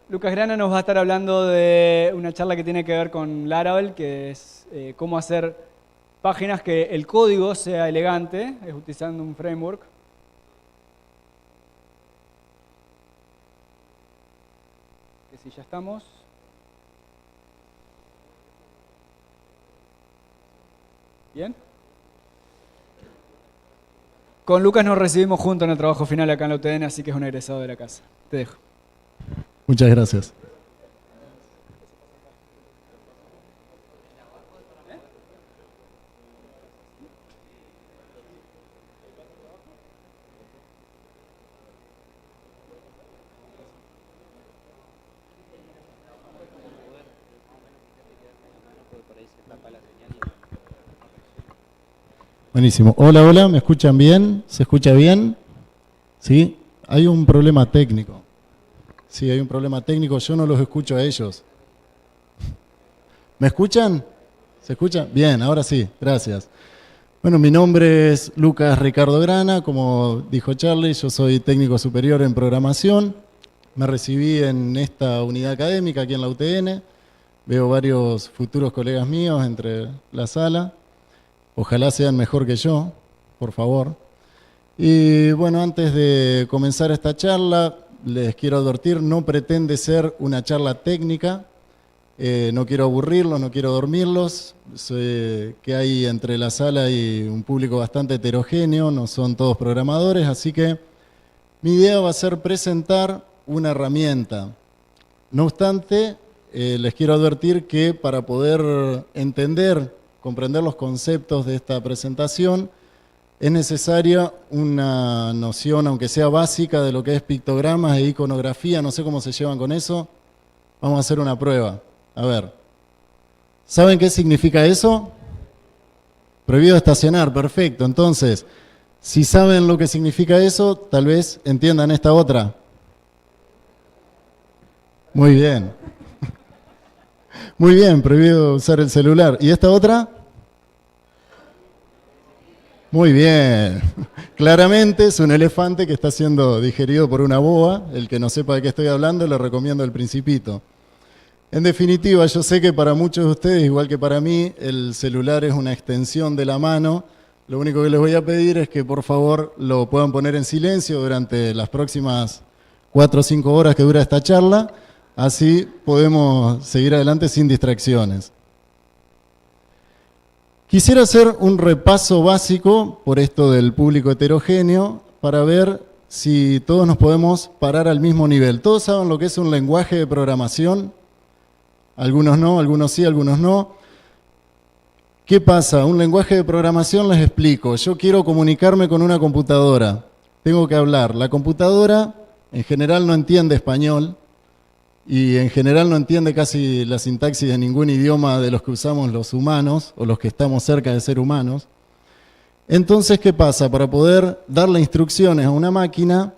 Lucas Grana nos va a estar hablando de una charla que tiene que ver con Laravel, que es cómo hacer páginas que el código sea elegante, es utilizando un framework. Que si ya estamos. Bien. Con Lucas nos recibimos juntos en el trabajo final acá en la UTN, así que es un egresado de la casa. Te dejo. Muchas gracias. Buenísimo. Hola, hola, ¿me escuchan bien? ¿Se escucha bien? ¿Sí? Hay un problema técnico. Sí, hay un problema técnico, yo no los escucho a ellos. ¿Me escuchan? ¿Se escucha? Bien, ahora sí, gracias. Bueno, mi nombre es Lucas Ricardo Grana, como dijo Charlie, yo soy técnico superior en programación. Me recibí en esta unidad académica aquí en la UTN. Veo varios futuros colegas míos entre la sala. Ojalá sean mejor que yo, por favor. Y bueno, antes de comenzar esta charla, les quiero advertir, no pretende ser una charla técnica, no quiero aburrirlos, no quiero dormirlos, sé que hay entre la sala y un público bastante heterogéneo, no son todos programadores, así que mi idea va a ser presentar una herramienta. No obstante, les quiero advertir que para poder comprender los conceptos de esta presentación, es necesaria una noción, aunque sea básica, de lo que es pictogramas e iconografía. No sé cómo se llevan con eso. Vamos a hacer una prueba. A ver. ¿Saben qué significa eso? Prohibido estacionar, perfecto. Entonces, si saben lo que significa eso, tal vez entiendan esta otra. Muy bien. Muy bien, prohibido usar el celular. ¿Y esta otra? Muy bien. Claramente es un elefante que está siendo digerido por una boa. El que no sepa de qué estoy hablando, le recomiendo El Principito. En definitiva, yo sé que para muchos de ustedes, igual que para mí, el celular es una extensión de la mano. Lo único que les voy a pedir es que por favor lo puedan poner en silencio durante las próximas 4 o 5 horas que dura esta charla. Así podemos seguir adelante sin distracciones. Quisiera hacer un repaso básico por esto del público heterogéneo para ver si todos nos podemos parar al mismo nivel. ¿Todos saben lo que es un lenguaje de programación? Algunos no, algunos sí, algunos no. ¿Qué pasa? Un lenguaje de programación, les explico. Yo quiero comunicarme con una computadora. Tengo que hablar. La computadora en general no entiende español. Y en general no entiende casi la sintaxis de ningún idioma de los que usamos los humanos o los que estamos cerca de ser humanos. Entonces, ¿qué pasa? Para poder darle instrucciones a una máquina,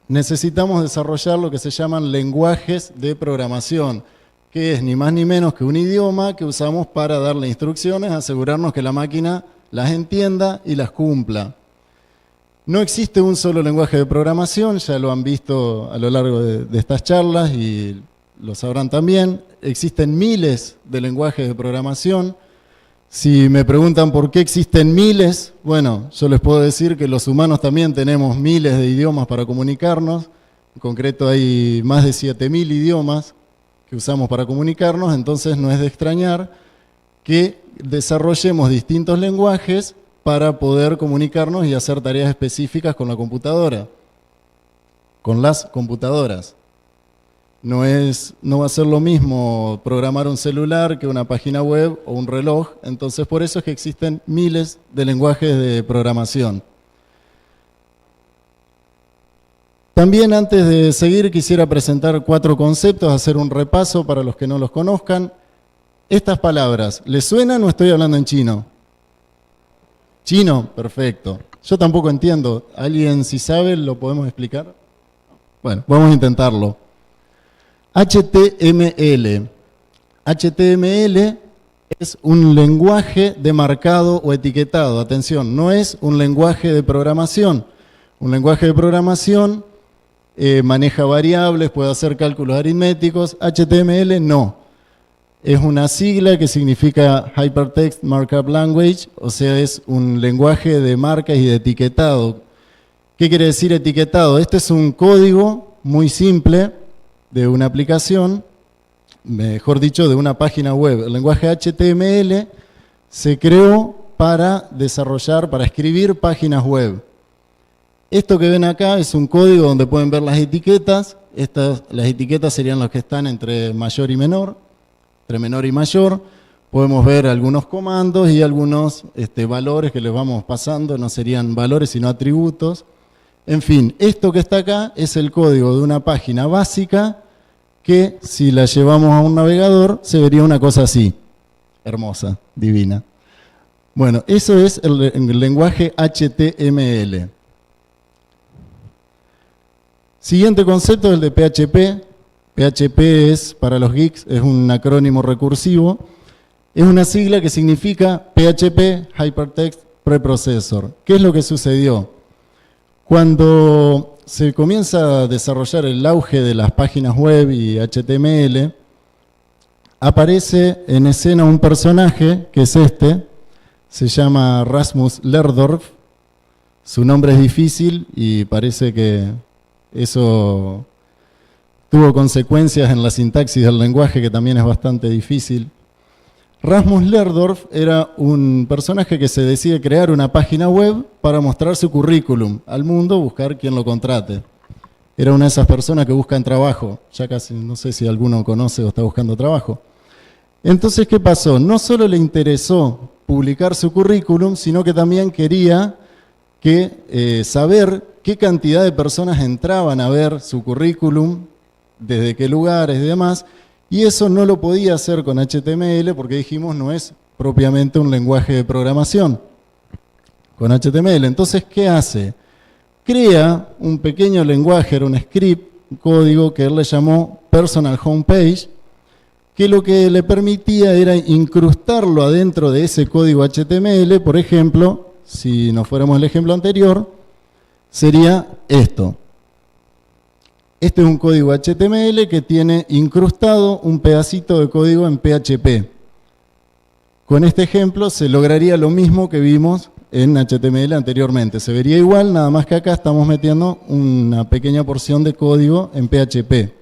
necesitamos desarrollar lo que se llaman lenguajes de programación, que es ni más ni menos que un idioma que usamos para darle instrucciones, asegurarnos que la máquina las entienda y las cumpla. No existe un solo lenguaje de programación, ya lo han visto a lo largo de estas charlas y lo sabrán también. Existen miles de lenguajes de programación. Si me preguntan por qué existen miles, bueno, yo les puedo decir que los humanos también tenemos miles de idiomas para comunicarnos. En concreto hay más de 7000 idiomas que usamos para comunicarnos, entonces no es de extrañar que desarrollemos distintos lenguajes para poder comunicarnos y hacer tareas específicas con la computadora, con las computadoras. No va a ser lo mismo programar un celular que una página web o un reloj, entonces por eso es que existen miles de lenguajes de programación. También antes de seguir quisiera presentar 4 conceptos, hacer un repaso para los que no los conozcan. Estas palabras, ¿les suenan o estoy hablando en chino? ¿Chino? Perfecto. Yo tampoco entiendo. ¿Alguien si sabe lo podemos explicar? Bueno, vamos a intentarlo. HTML. HTML es un lenguaje de marcado o etiquetado. Atención, no es un lenguaje de programación. Un lenguaje de programación maneja variables, puede hacer cálculos aritméticos. HTML no. Es una sigla que significa Hypertext Markup Language, o sea, es un lenguaje de marcas y de etiquetado. ¿Qué quiere decir etiquetado? Este es un código muy simple de una aplicación, mejor dicho, de una página web. El lenguaje HTML se creó para desarrollar, para escribir páginas web. Esto que ven acá es un código donde pueden ver las etiquetas. Las etiquetas serían las que están entre mayor y menor, entre menor y mayor. Podemos ver algunos comandos y algunos valores que les vamos pasando. No serían valores, sino atributos. En fin, esto que está acá es el código de una página básica que si la llevamos a un navegador se vería una cosa así. Hermosa, divina. Bueno, eso es el lenguaje HTML. Siguiente concepto es el de PHP. PHP es, para los geeks, es un acrónimo recursivo. Es una sigla que significa PHP Hypertext Preprocessor. ¿Qué es lo que sucedió? Cuando se comienza a desarrollar el auge de las páginas web y HTML, aparece en escena un personaje, que es este, se llama Rasmus Lerdorf. Su nombre es difícil y parece que eso tuvo consecuencias en la sintaxis del lenguaje, que también es bastante difícil. Rasmus Lerdorf era un personaje que se decide crear una página web para mostrar su currículum al mundo, buscar quien lo contrate. Era una de esas personas que buscan trabajo. Ya casi no sé si alguno conoce o está buscando trabajo. Entonces, ¿qué pasó? No solo le interesó publicar su currículum, sino que también quería saber qué cantidad de personas entraban a ver su currículum, desde qué lugares y demás, y eso no lo podía hacer con HTML porque dijimos no es propiamente un lenguaje de programación con HTML. Entonces, ¿qué hace? Crea un pequeño lenguaje, era un script, un código que él le llamó Personal Homepage, que lo que le permitía era incrustarlo adentro de ese código HTML. Por ejemplo, si nos fuéramos al ejemplo anterior, sería esto. Este es un código HTML que tiene incrustado un pedacito de código en PHP. Con este ejemplo se lograría lo mismo que vimos en HTML anteriormente. Se vería igual, nada más que acá estamos metiendo una pequeña porción de código en PHP,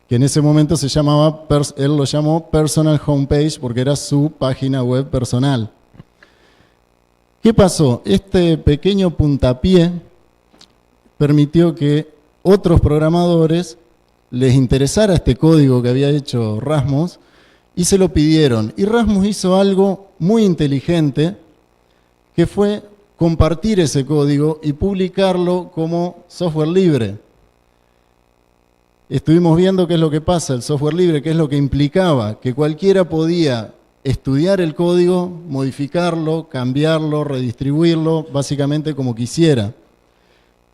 que en ese momento se llamaba, él lo llamó Personal Homepage porque era su página web personal. ¿Qué pasó? Este pequeño puntapié permitió que otros programadores les interesara este código que había hecho Rasmus y se lo pidieron. Y Rasmus hizo algo muy inteligente, que fue compartir ese código y publicarlo como software libre. Estuvimos viendo qué es lo que pasa, el software libre, qué es lo que implicaba, que cualquiera podía estudiar el código, modificarlo, cambiarlo, redistribuirlo, básicamente como quisiera.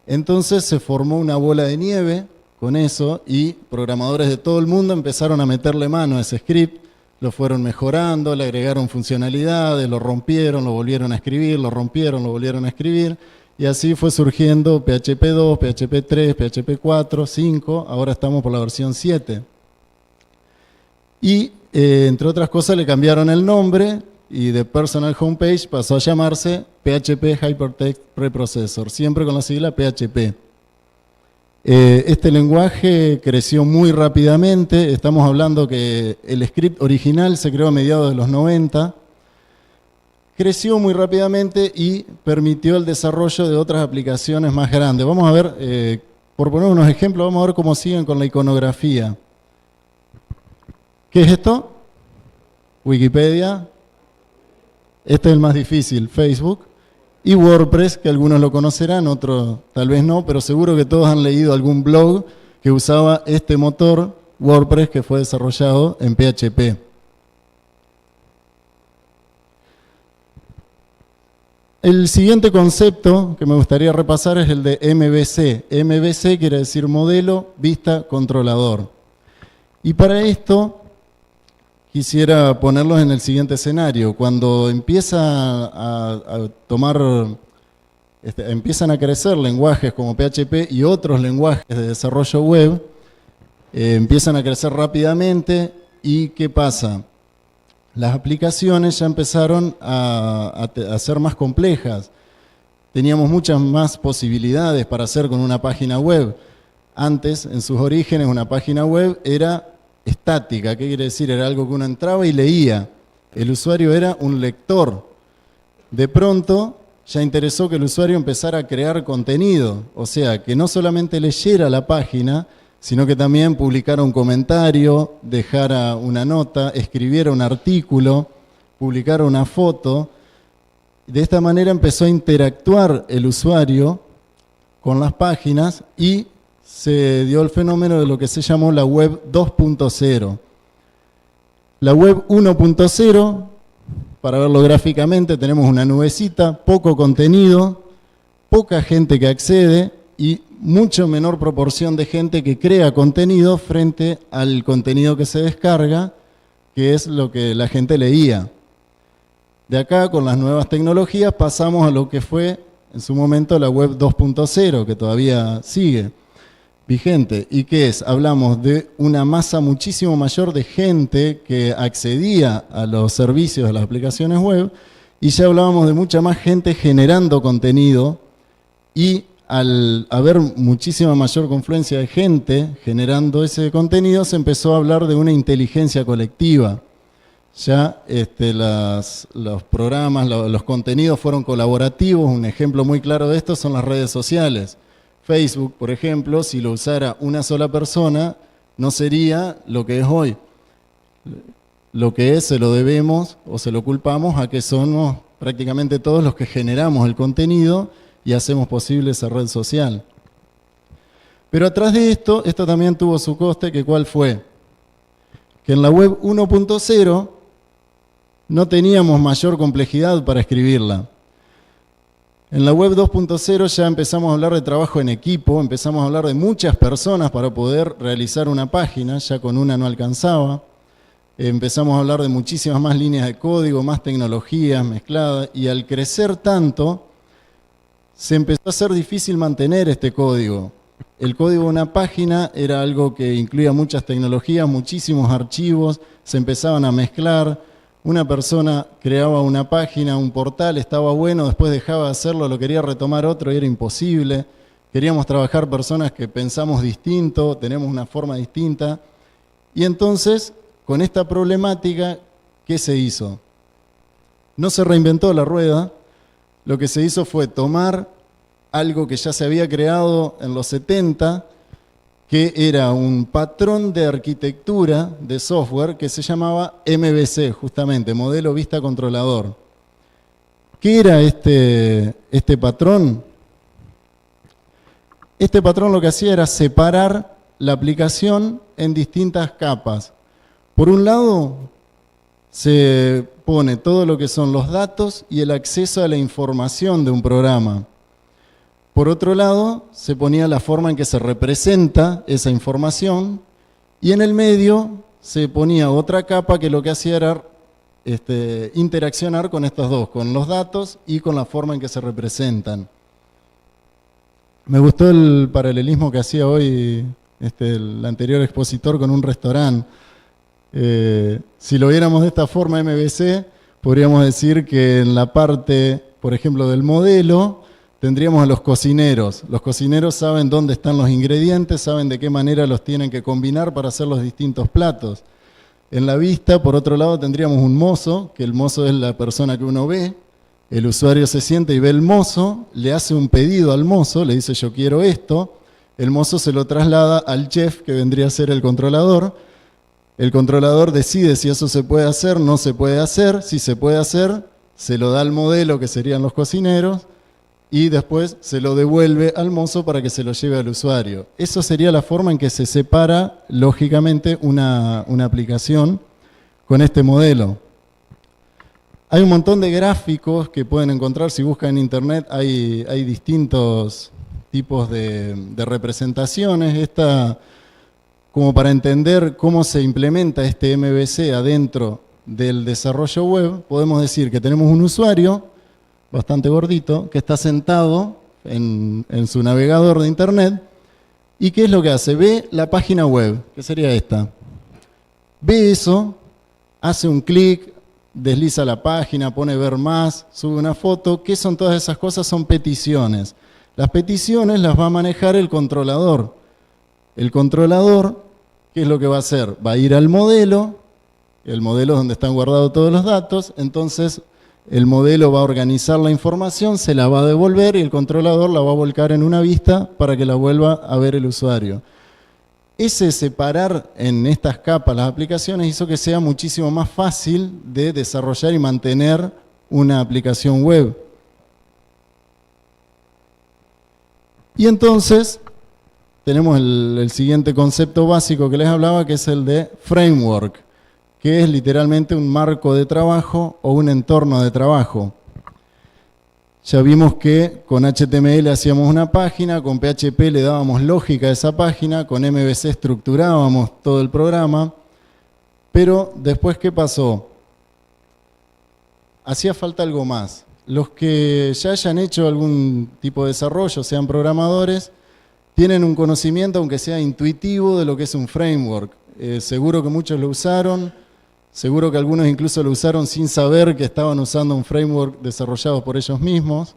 Entonces se formó una bola de nieve con eso y programadores de todo el mundo empezaron a meterle mano a ese script, lo fueron mejorando, le agregaron funcionalidades, lo rompieron, lo volvieron a escribir, lo rompieron, lo volvieron a escribir, y así fue surgiendo PHP 2, PHP 3, PHP 4, 5, ahora estamos por la versión 7. Y entre otras cosas le cambiaron el nombre y de Personal Homepage pasó a llamarse PHP Hypertext Preprocessor, siempre con la sigla PHP. Este lenguaje creció muy rápidamente. Estamos hablando que el script original se creó a mediados de los 90. Creció muy rápidamente y permitió el desarrollo de otras aplicaciones más grandes. Vamos a ver, por poner unos ejemplos, vamos a ver cómo siguen con la iconografía. ¿Qué es esto? Wikipedia. Este es el más difícil, Facebook. Y WordPress, que algunos lo conocerán, otros tal vez no, pero seguro que todos han leído algún blog que usaba este motor, WordPress, que fue desarrollado en PHP. El siguiente concepto que me gustaría repasar es el de MVC. MVC quiere decir modelo, vista, controlador. Y para esto quisiera ponerlos en el siguiente escenario. Cuando empieza a tomar empiezan a crecer lenguajes como PHP y otros lenguajes de desarrollo web, empiezan a crecer rápidamente. ¿Y qué pasa? Las aplicaciones ya empezaron a ser más complejas. Teníamos muchas más posibilidades para hacer con una página web. Antes, en sus orígenes, una página web era estática. ¿Qué quiere decir? Era algo que uno entraba y leía. El usuario era un lector. De pronto, ya interesó que el usuario empezara a crear contenido. O sea, que no solamente leyera la página, sino que también publicara un comentario, dejara una nota, escribiera un artículo, publicara una foto. De esta manera empezó a interactuar el usuario con las páginas y se dio el fenómeno de lo que se llamó la web 2.0. La web 1.0, para verlo gráficamente, tenemos una nubecita, poco contenido, poca gente que accede y mucho menor proporción de gente que crea contenido frente al contenido que se descarga, que es lo que la gente leía. De acá, con las nuevas tecnologías, pasamos a lo que fue en su momento la web 2.0, que todavía sigue vigente. ¿Y qué es? Hablamos de una masa muchísimo mayor de gente que accedía a los servicios de las aplicaciones web, y ya hablábamos de mucha más gente generando contenido, y al haber muchísima mayor confluencia de gente generando ese contenido, se empezó a hablar de una inteligencia colectiva. Ya los programas, los contenidos fueron colaborativos. Un ejemplo muy claro de esto son las redes sociales. Facebook, por ejemplo, si lo usara una sola persona, no sería lo que es hoy. Lo que es se lo debemos o se lo culpamos a que somos prácticamente todos los que generamos el contenido y hacemos posible esa red social. Pero atrás de esto también tuvo su coste, que ¿cuál fue? Que en la web 1.0 no teníamos mayor complejidad para escribirla. En la web 2.0 ya empezamos a hablar de trabajo en equipo, empezamos a hablar de muchas personas para poder realizar una página, ya con una no alcanzaba. Empezamos a hablar de muchísimas más líneas de código, más tecnologías mezcladas, y al crecer tanto, se empezó a hacer difícil mantener este código. El código de una página era algo que incluía muchas tecnologías, muchísimos archivos, se empezaban a mezclar. Una persona creaba una página, un portal, estaba bueno, después dejaba de hacerlo, lo quería retomar otro y era imposible. Queríamos trabajar personas que pensamos distinto, tenemos una forma distinta. Y entonces, con esta problemática, ¿qué se hizo? No se reinventó la rueda. Lo que se hizo fue tomar algo que ya se había creado en los 70, que era un patrón de arquitectura de software que se llamaba MVC, justamente, Modelo Vista Controlador. ¿Qué era este patrón? Este patrón lo que hacía era separar la aplicación en distintas capas. Por un lado, se pone todo lo que son los datos y el acceso a la información de un programa. Por otro lado, se ponía la forma en que se representa esa información, y en el medio se ponía otra capa que lo que hacía era interaccionar con estos dos, con los datos y con la forma en que se representan. Me gustó el paralelismo que hacía hoy el anterior expositor con un restaurante. Si lo viéramos de esta forma MVC, podríamos decir que en la parte, por ejemplo, del modelo, tendríamos a los cocineros. Los cocineros saben dónde están los ingredientes, saben de qué manera los tienen que combinar para hacer los distintos platos. En la vista, por otro lado, tendríamos un mozo, que el mozo es la persona que uno ve. El usuario se siente y ve el mozo, le hace un pedido al mozo, le dice yo quiero esto. El mozo se lo traslada al chef, que vendría a ser el controlador. El controlador decide si eso se puede hacer, no se puede hacer. Si se puede hacer, se lo da al modelo, que serían los cocineros, y después se lo devuelve al mozo para que se lo lleve al usuario. Eso sería la forma en que se separa, lógicamente, una aplicación con este modelo. Hay un montón de gráficos que pueden encontrar, si buscan en internet, hay distintos tipos de representaciones. Esta, como para entender cómo se implementa este MVC adentro del desarrollo web, podemos decir que tenemos un usuario bastante gordito, que está sentado en su navegador de internet. ¿Y qué es lo que hace? Ve la página web, que sería esta. Ve eso, hace un clic, desliza la página, pone ver más, sube una foto. ¿Qué son todas esas cosas? Son peticiones. Las peticiones las va a manejar el controlador. El controlador, ¿qué es lo que va a hacer? Va a ir al modelo, el modelo es donde están guardados todos los datos, entonces el modelo va a organizar la información, se la va a devolver y el controlador la va a volcar en una vista para que la vuelva a ver el usuario. Ese separar en estas capas las aplicaciones hizo que sea muchísimo más fácil de desarrollar y mantener una aplicación web. Y entonces tenemos el siguiente concepto básico que les hablaba, que es el de framework, que es literalmente un marco de trabajo o un entorno de trabajo. Ya vimos que con HTML hacíamos una página, con PHP le dábamos lógica a esa página, con MVC estructurábamos todo el programa, pero después, ¿qué pasó? Hacía falta algo más. Los que ya hayan hecho algún tipo de desarrollo, sean programadores, tienen un conocimiento, aunque sea intuitivo, de lo que es un framework. Seguro que muchos lo usaron, seguro que algunos incluso lo usaron sin saber que estaban usando un framework desarrollado por ellos mismos,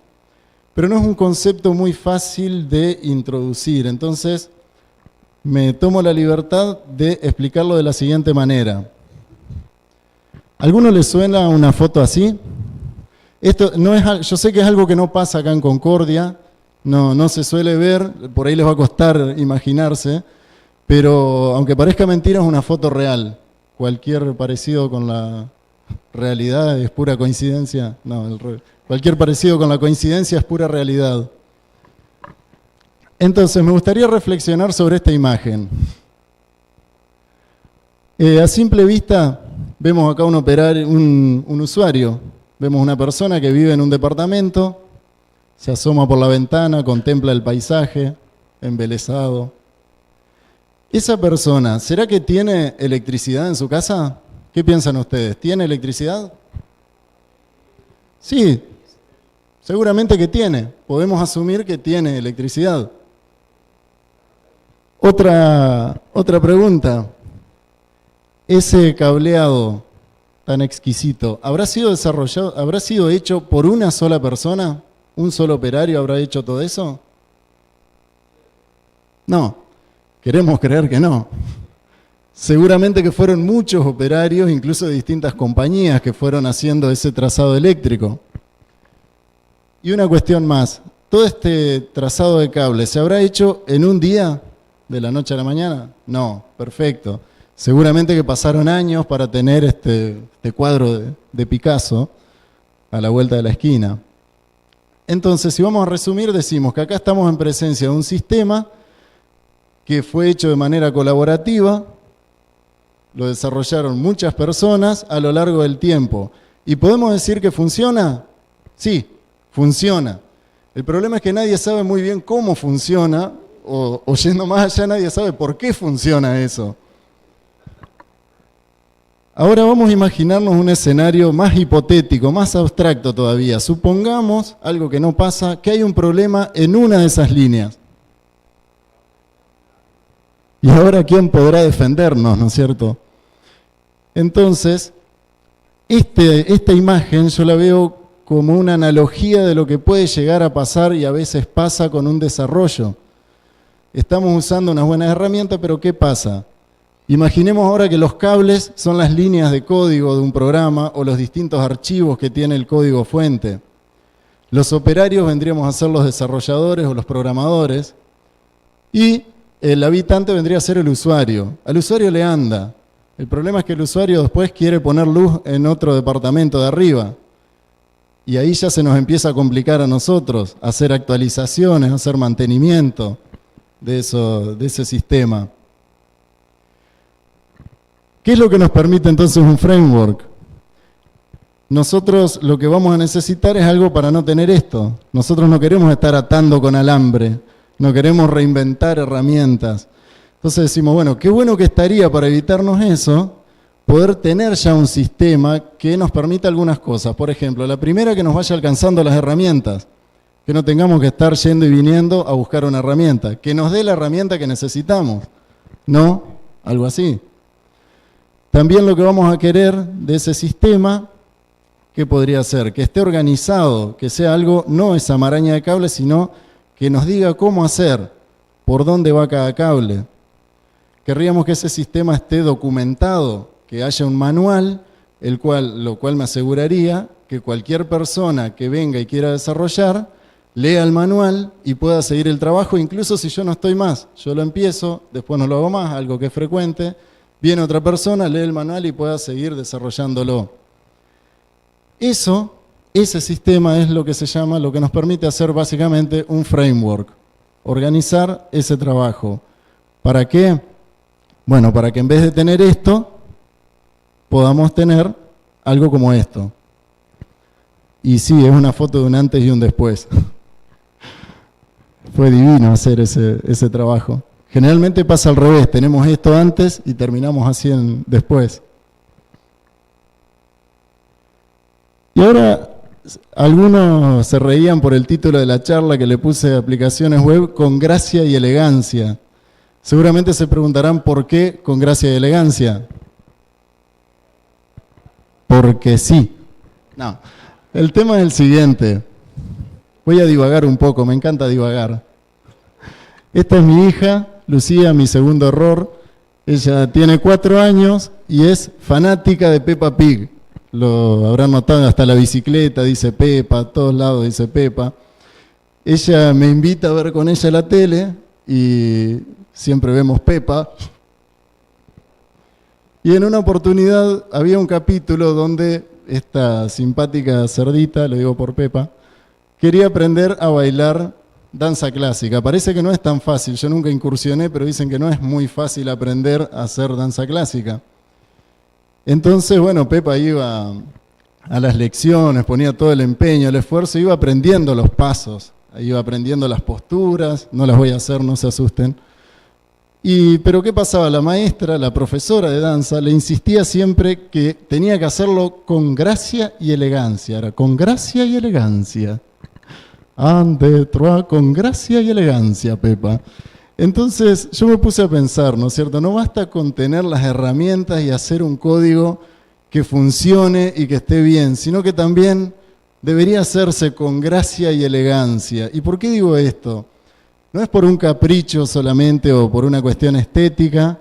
pero no es un concepto muy fácil de introducir. Entonces, me tomo la libertad de explicarlo de la siguiente manera. ¿A alguno le suena una foto así? Esto no es, yo sé que es algo que no pasa acá en Concordia, no se suele ver, por ahí les va a costar imaginarse, pero aunque parezca mentira es una foto real. Cualquier parecido con la realidad es pura coincidencia. No, cualquier parecido con la coincidencia es pura realidad. Entonces, me gustaría reflexionar sobre esta imagen. A simple vista, vemos acá un usuario. Vemos una persona que vive en un departamento, se asoma por la ventana, contempla el paisaje, embelesado. Esa persona, ¿será que tiene electricidad en su casa? ¿Qué piensan ustedes? ¿Tiene electricidad? Sí, seguramente que tiene. Podemos asumir que tiene electricidad. Otra pregunta. Ese cableado tan exquisito, ¿habrá sido desarrollado, habrá sido hecho por una sola persona? ¿Un solo operario habrá hecho todo eso? No, queremos creer que no. Seguramente que fueron muchos operarios, incluso de distintas compañías, que fueron haciendo ese trazado eléctrico. Y una cuestión más, ¿todo este trazado de cables se habrá hecho en un día, de la noche a la mañana? No, perfecto. Seguramente que pasaron años para tener este cuadro de Picasso a la vuelta de la esquina. Entonces, si vamos a resumir, decimos que acá estamos en presencia de un sistema que fue hecho de manera colaborativa, lo desarrollaron muchas personas a lo largo del tiempo. ¿Y podemos decir que funciona? Sí, funciona. El problema es que nadie sabe muy bien cómo funciona, o yendo más allá, nadie sabe por qué funciona eso. Ahora vamos a imaginarnos un escenario más hipotético, más abstracto todavía. Supongamos, algo que no pasa, que hay un problema en una de esas líneas. Y ahora, ¿quién podrá defendernos, no es cierto? Entonces, esta imagen yo la veo como una analogía de lo que puede llegar a pasar y a veces pasa con un desarrollo. Estamos usando unas buenas herramientas, pero ¿qué pasa? Imaginemos ahora que los cables son las líneas de código de un programa o los distintos archivos que tiene el código fuente. Los operarios vendríamos a ser los desarrolladores o los programadores y el habitante vendría a ser el usuario. Al usuario le anda. El problema es que el usuario después quiere poner luz en otro departamento de arriba. Y ahí ya se nos empieza a complicar a nosotros hacer actualizaciones, hacer mantenimiento de ese sistema. ¿Qué es lo que nos permite entonces un framework? Nosotros lo que vamos a necesitar es algo para no tener esto. Nosotros no queremos estar atando con alambre, no queremos reinventar herramientas. Entonces decimos, bueno, qué bueno que estaría para evitarnos eso, poder tener ya un sistema que nos permita algunas cosas. Por ejemplo, la primera, que nos vaya alcanzando las herramientas, que no tengamos que estar yendo y viniendo a buscar una herramienta, que nos dé la herramienta que necesitamos, ¿no? Algo así. También lo que vamos a querer de ese sistema, ¿qué podría ser? Que esté organizado, que sea algo, no esa maraña de cables, sino que nos diga cómo hacer, por dónde va cada cable. Querríamos que ese sistema esté documentado, que haya un manual, lo cual me aseguraría que cualquier persona que venga y quiera desarrollar, lea el manual y pueda seguir el trabajo, incluso si yo no estoy más. Yo lo empiezo, después no lo hago más, algo que es frecuente, viene otra persona, lee el manual y pueda seguir desarrollándolo. Ese sistema es lo que se llama, lo que nos permite hacer básicamente un framework, organizar ese trabajo. ¿Para qué? Bueno, para que en vez de tener esto, podamos tener algo como esto. Y sí, es una foto de un antes y un después. Fue divino hacer ese trabajo. Generalmente pasa al revés, tenemos esto antes y terminamos así después. Y ahora, algunos se reían por el título de la charla que le puse aplicaciones web con gracia y elegancia. Seguramente se preguntarán por qué con gracia y elegancia. Porque sí. No. El tema es el siguiente. Voy a divagar un poco, me encanta divagar. Esta es mi hija, Lucía, mi segundo error. Ella tiene 4 años y es fanática de Peppa Pig. Lo habrán notado, hasta la bicicleta dice Peppa, a todos lados dice Peppa. Ella me invita a ver con ella la tele y siempre vemos Peppa. Y en una oportunidad había un capítulo donde esta simpática cerdita, lo digo por Peppa, quería aprender a bailar danza clásica. Parece que no es tan fácil, yo nunca incursioné, pero dicen que no es muy fácil aprender a hacer danza clásica. Entonces, bueno, Peppa iba a las lecciones, ponía todo el empeño, el esfuerzo, iba aprendiendo los pasos, iba aprendiendo las posturas, no las voy a hacer, no se asusten. Pero ¿qué pasaba? La maestra, la profesora de danza, le insistía siempre que tenía que hacerlo con gracia y elegancia. Era con gracia y elegancia. Ande, trois, con gracia y elegancia, Peppa. Entonces yo me puse a pensar, ¿no es cierto? No basta con tener las herramientas y hacer un código que funcione y que esté bien, sino que también debería hacerse con gracia y elegancia. ¿Y por qué digo esto? No es por un capricho solamente o por una cuestión estética,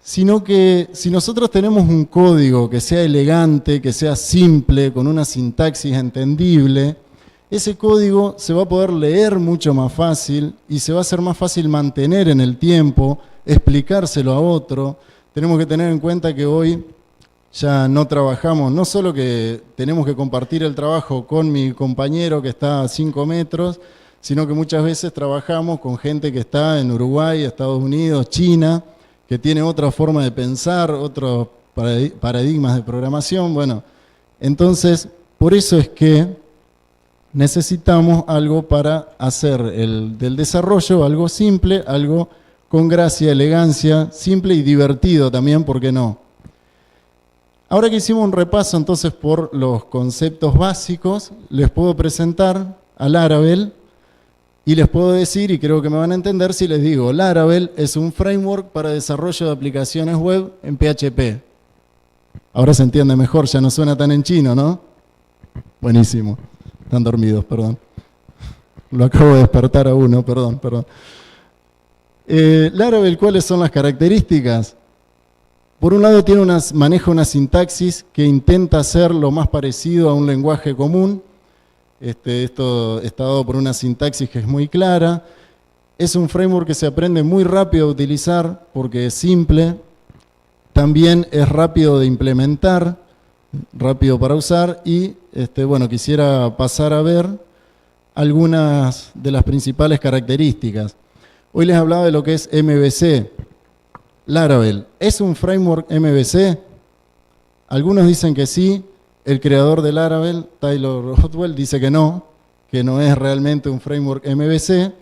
sino que si nosotros tenemos un código que sea elegante, que sea simple, con una sintaxis entendible, ese código se va a poder leer mucho más fácil y se va a hacer más fácil mantener en el tiempo, explicárselo a otro. Tenemos que tener en cuenta que hoy ya no trabajamos, no solo que tenemos que compartir el trabajo con mi compañero que está a 5 metros, sino que muchas veces trabajamos con gente que está en Uruguay, Estados Unidos, China, que tiene otra forma de pensar, otros paradigmas de programación. Bueno, entonces, por eso es que necesitamos algo para hacer del desarrollo, algo simple, algo con gracia, elegancia, simple y divertido también, ¿por qué no? Ahora que hicimos un repaso entonces por los conceptos básicos, les puedo presentar a Laravel y les puedo decir, y creo que me van a entender si les digo, Laravel es un framework para desarrollo de aplicaciones web en PHP. Ahora se entiende mejor, ya no suena tan en chino, ¿no? Buenísimo. Están dormidos, perdón. Lo acabo de despertar a uno, perdón. Laravel, ¿cuáles son las características? Por un lado maneja una sintaxis que intenta ser lo más parecido a un lenguaje común. Esto está dado por una sintaxis que es muy clara. Es un framework que se aprende muy rápido a utilizar porque es simple. También es rápido de implementar, rápido para usar y bueno, quisiera pasar a ver algunas de las principales características. Hoy les hablaba de lo que es MVC. Laravel, ¿es un framework MVC? Algunos dicen que sí. El creador de Laravel, Taylor Hotwell, dice que no es realmente un framework MVC,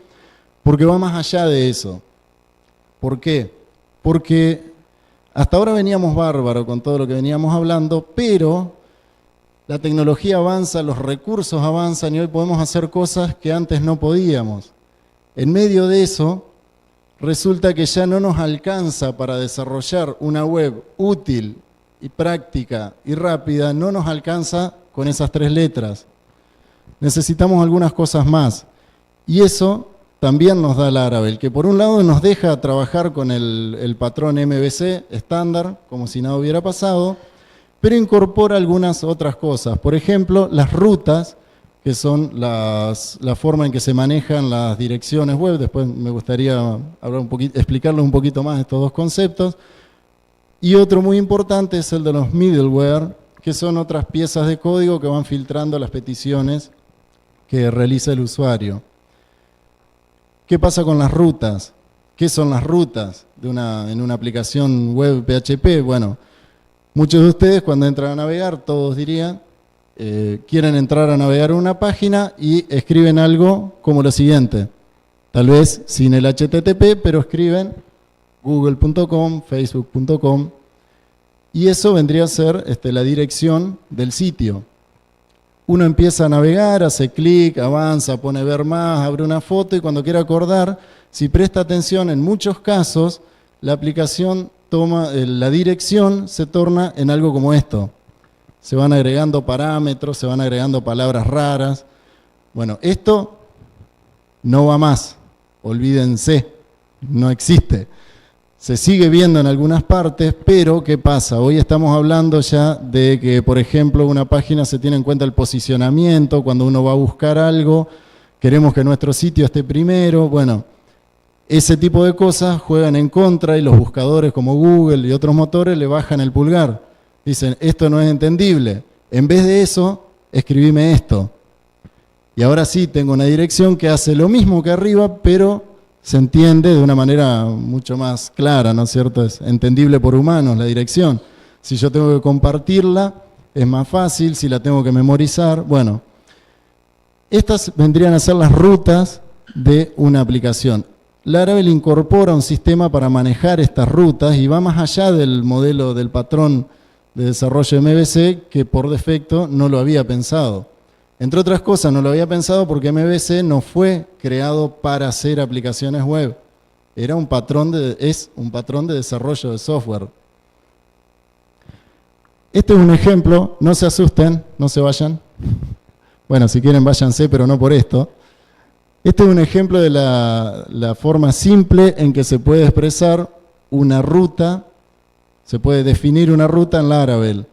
porque va más allá de eso. ¿Por qué? Porque Hasta ahora veníamos bárbaro con todo lo que veníamos hablando, pero la tecnología avanza, los recursos avanzan y hoy podemos hacer cosas que antes no podíamos. En medio de eso, resulta que ya no nos alcanza para desarrollar una web útil y práctica y rápida, no nos alcanza con esas 3 letras. Necesitamos algunas cosas más. Y eso también nos da Laravel, que por un lado nos deja trabajar con el patrón MVC estándar, como si nada hubiera pasado, pero incorpora algunas otras cosas. Por ejemplo, las rutas, que son la forma en que se manejan las direcciones web. Después me gustaría explicarles un poquito más estos dos conceptos. Y otro muy importante es el de los middleware, que son otras piezas de código que van filtrando las peticiones que realiza el usuario. ¿Qué pasa con las rutas? ¿Qué son las rutas en una aplicación web PHP? Bueno, muchos de ustedes cuando entran a navegar, todos dirían, quieren entrar a navegar una página y escriben algo como lo siguiente. Tal vez sin el HTTP, pero escriben google.com, facebook.com, y eso vendría a ser la dirección del sitio. Uno empieza a navegar, hace clic, avanza, pone ver más, abre una foto y cuando quiere acordar, si presta atención, en muchos casos la aplicación toma, la dirección se torna en algo como esto. Se van agregando parámetros, se van agregando palabras raras. Bueno, esto no va más, olvídense, no existe. Se sigue viendo en algunas partes, pero ¿qué pasa? Hoy estamos hablando ya de que, por ejemplo, una página se tiene en cuenta el posicionamiento, cuando uno va a buscar algo, queremos que nuestro sitio esté primero. Bueno, ese tipo de cosas juegan en contra y los buscadores como Google y otros motores le bajan el pulgar. Dicen, esto no es entendible. En vez de eso, escribime esto. Y ahora sí, tengo una dirección que hace lo mismo que arriba, pero se entiende de una manera mucho más clara, ¿no es cierto? Es entendible por humanos la dirección. Si yo tengo que compartirla, es más fácil. Si la tengo que memorizar, bueno. Estas vendrían a ser las rutas de una aplicación. Laravel incorpora un sistema para manejar estas rutas y va más allá del modelo del patrón de desarrollo MVC, que por defecto no lo había pensado. Entre otras cosas, no lo había pensado porque MVC no fue creado para hacer aplicaciones web. Es un patrón de desarrollo de software. Este es un ejemplo, no se asusten, no se vayan. Bueno, si quieren váyanse, pero no por esto. Este es un ejemplo de la forma simple en que se puede expresar una ruta, se puede definir una ruta en Laravel.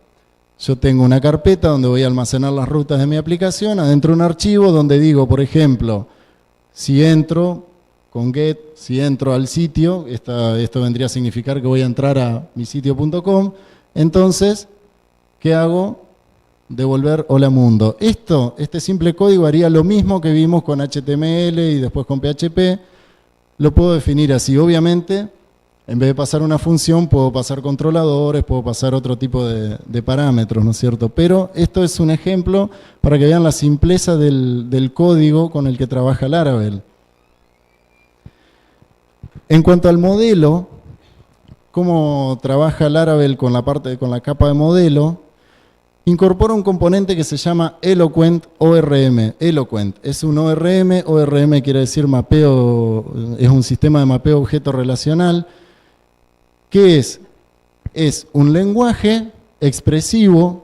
Yo tengo una carpeta donde voy a almacenar las rutas de mi aplicación, adentro un archivo donde digo, por ejemplo, si entro con get, si entro al sitio, esto vendría a significar que voy a entrar a misitio.com, entonces, ¿qué hago? Devolver hola mundo. Este simple código haría lo mismo que vimos con HTML y después con PHP, lo puedo definir así, obviamente. En vez de pasar una función, puedo pasar controladores, puedo pasar otro tipo de parámetros, ¿no es cierto? Pero esto es un ejemplo para que vean la simpleza del código con el que trabaja Laravel. En cuanto al modelo, cómo trabaja Laravel con la capa de modelo, incorpora un componente que se llama Eloquent ORM. Eloquent es un ORM, ORM quiere decir mapeo, es un sistema de mapeo objeto relacional. ¿Qué es? Es un lenguaje expresivo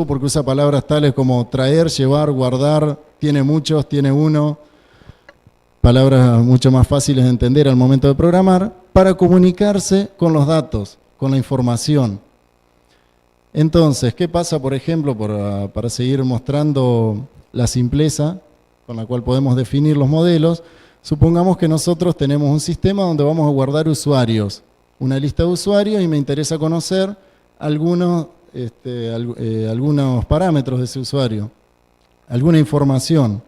porque usa palabras tales como traer, llevar, guardar, tiene muchos, tiene uno, palabras mucho más fáciles de entender al momento de programar, para comunicarse con los datos, con la información. Entonces, ¿qué pasa, por ejemplo, para seguir mostrando la simpleza con la cual podemos definir los modelos? Supongamos que nosotros tenemos un sistema donde vamos a guardar usuarios, una lista de usuarios, y me interesa conocer algunos parámetros de ese usuario, alguna información.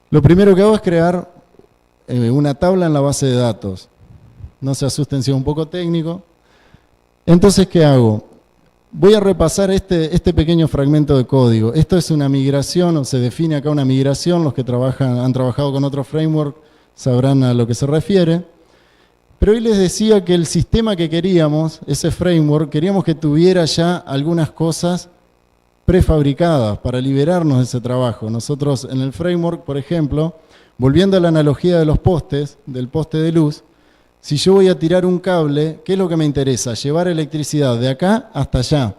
Lo primero que hago es crear una tabla en la base de datos. No se asusten si es un poco técnico. Entonces, ¿qué hago? Voy a repasar este pequeño fragmento de código. Esto es una migración, o se define acá una migración. Los que han trabajado con otro framework sabrán a lo que se refiere. Pero hoy les decía que el sistema que queríamos, ese framework, queríamos que tuviera ya algunas cosas prefabricadas para liberarnos de ese trabajo. Nosotros en el framework, por ejemplo, volviendo a la analogía de los postes, del poste de luz, si yo voy a tirar un cable, ¿qué es lo que me interesa? Llevar electricidad de acá hasta allá.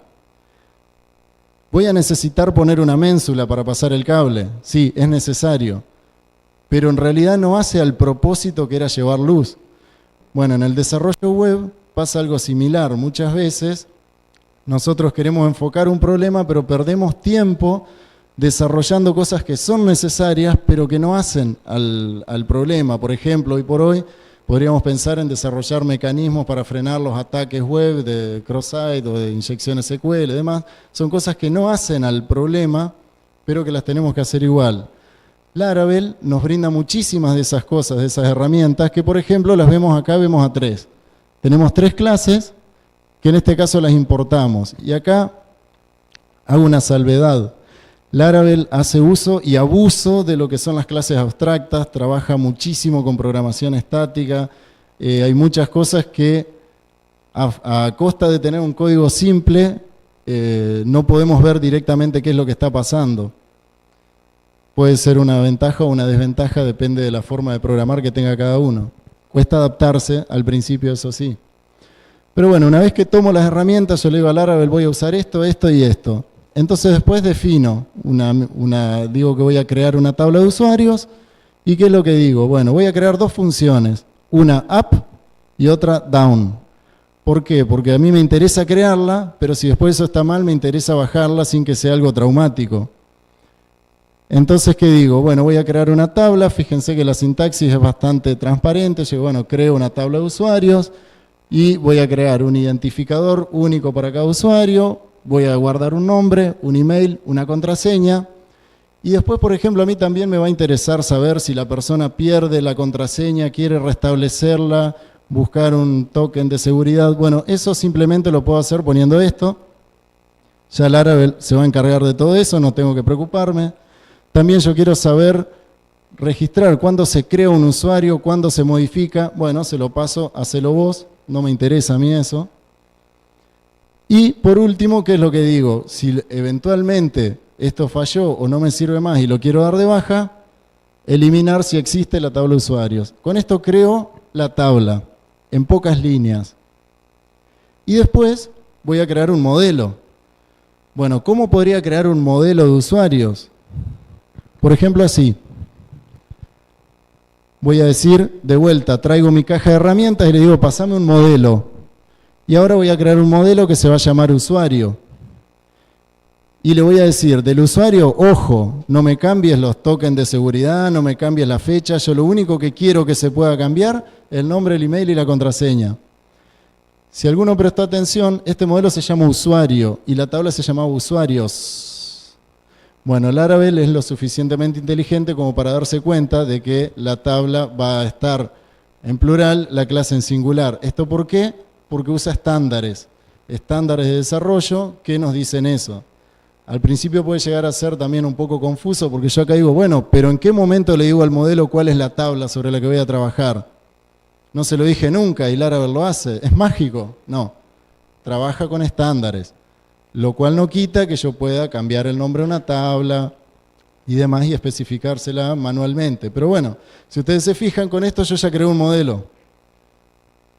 ¿Voy a necesitar poner una ménsula para pasar el cable? Sí, es necesario. Pero en realidad no hace al propósito que era llevar luz. Bueno, en el desarrollo web pasa algo similar. Muchas veces nosotros queremos enfocar un problema, pero perdemos tiempo desarrollando cosas que son necesarias, pero que no hacen al problema. Por ejemplo, hoy por hoy podríamos pensar en desarrollar mecanismos para frenar los ataques web de cross-site o de inyecciones SQL y demás. Son cosas que no hacen al problema, pero que las tenemos que hacer igual. Laravel nos brinda muchísimas de esas cosas, de esas herramientas, que por ejemplo las vemos acá, vemos a 3. Tenemos 3 clases, que en este caso las importamos. Y acá hago una salvedad. Laravel hace uso y abuso de lo que son las clases abstractas, trabaja muchísimo con programación estática. Hay muchas cosas que a costa de tener un código simple, no podemos ver directamente qué es lo que está pasando. Puede ser una ventaja o una desventaja, depende de la forma de programar que tenga cada uno. Cuesta adaptarse al principio, eso sí. Pero bueno, una vez que tomo las herramientas, yo le digo a Laravel, voy a usar esto, esto y esto. Entonces después defino, digo que voy a crear una tabla de usuarios. ¿Y qué es lo que digo? Bueno, voy a crear 2 funciones, una up y otra down. ¿Por qué? Porque a mí me interesa crearla, pero si después eso está mal, me interesa bajarla sin que sea algo traumático. Entonces, ¿qué digo? Bueno, voy a crear una tabla, fíjense que la sintaxis es bastante transparente, yo, bueno, creo una tabla de usuarios y voy a crear un identificador único para cada usuario, voy a guardar un nombre, un email, una contraseña y después, por ejemplo, a mí también me va a interesar saber si la persona pierde la contraseña, quiere restablecerla, buscar un token de seguridad. Bueno, eso simplemente lo puedo hacer poniendo esto. Ya Laravel se va a encargar de todo eso, no tengo que preocuparme. También yo quiero saber registrar cuándo se crea un usuario, cuándo se modifica. Bueno, se lo paso, hacelo vos, no me interesa a mí eso. Y por último, ¿qué es lo que digo? Si eventualmente esto falló o no me sirve más y lo quiero dar de baja, eliminar si existe la tabla de usuarios. Con esto creo la tabla en pocas líneas. Y después voy a crear un modelo. Bueno, ¿cómo podría crear un modelo de usuarios? Por ejemplo, así. Voy a decir, de vuelta, traigo mi caja de herramientas y le digo, pasame un modelo. Y ahora voy a crear un modelo que se va a llamar usuario. Y le voy a decir, del usuario, ojo, no me cambies los tokens de seguridad, no me cambies la fecha, yo lo único que quiero que se pueda cambiar es el nombre, el email y la contraseña. Si alguno prestó atención, este modelo se llama usuario y la tabla se llamaba usuarios. Bueno, Laravel es lo suficientemente inteligente como para darse cuenta de que la tabla va a estar en plural, la clase en singular. ¿Esto por qué? Porque usa estándares de desarrollo que nos dicen eso. Al principio puede llegar a ser también un poco confuso porque yo acá digo, bueno, pero ¿en qué momento le digo al modelo cuál es la tabla sobre la que voy a trabajar? No se lo dije nunca y Laravel lo hace. ¿Es mágico? No. Trabaja con estándares. Lo cual no quita que yo pueda cambiar el nombre de una tabla y demás y especificársela manualmente. Pero bueno, si ustedes se fijan con esto, yo ya creé un modelo.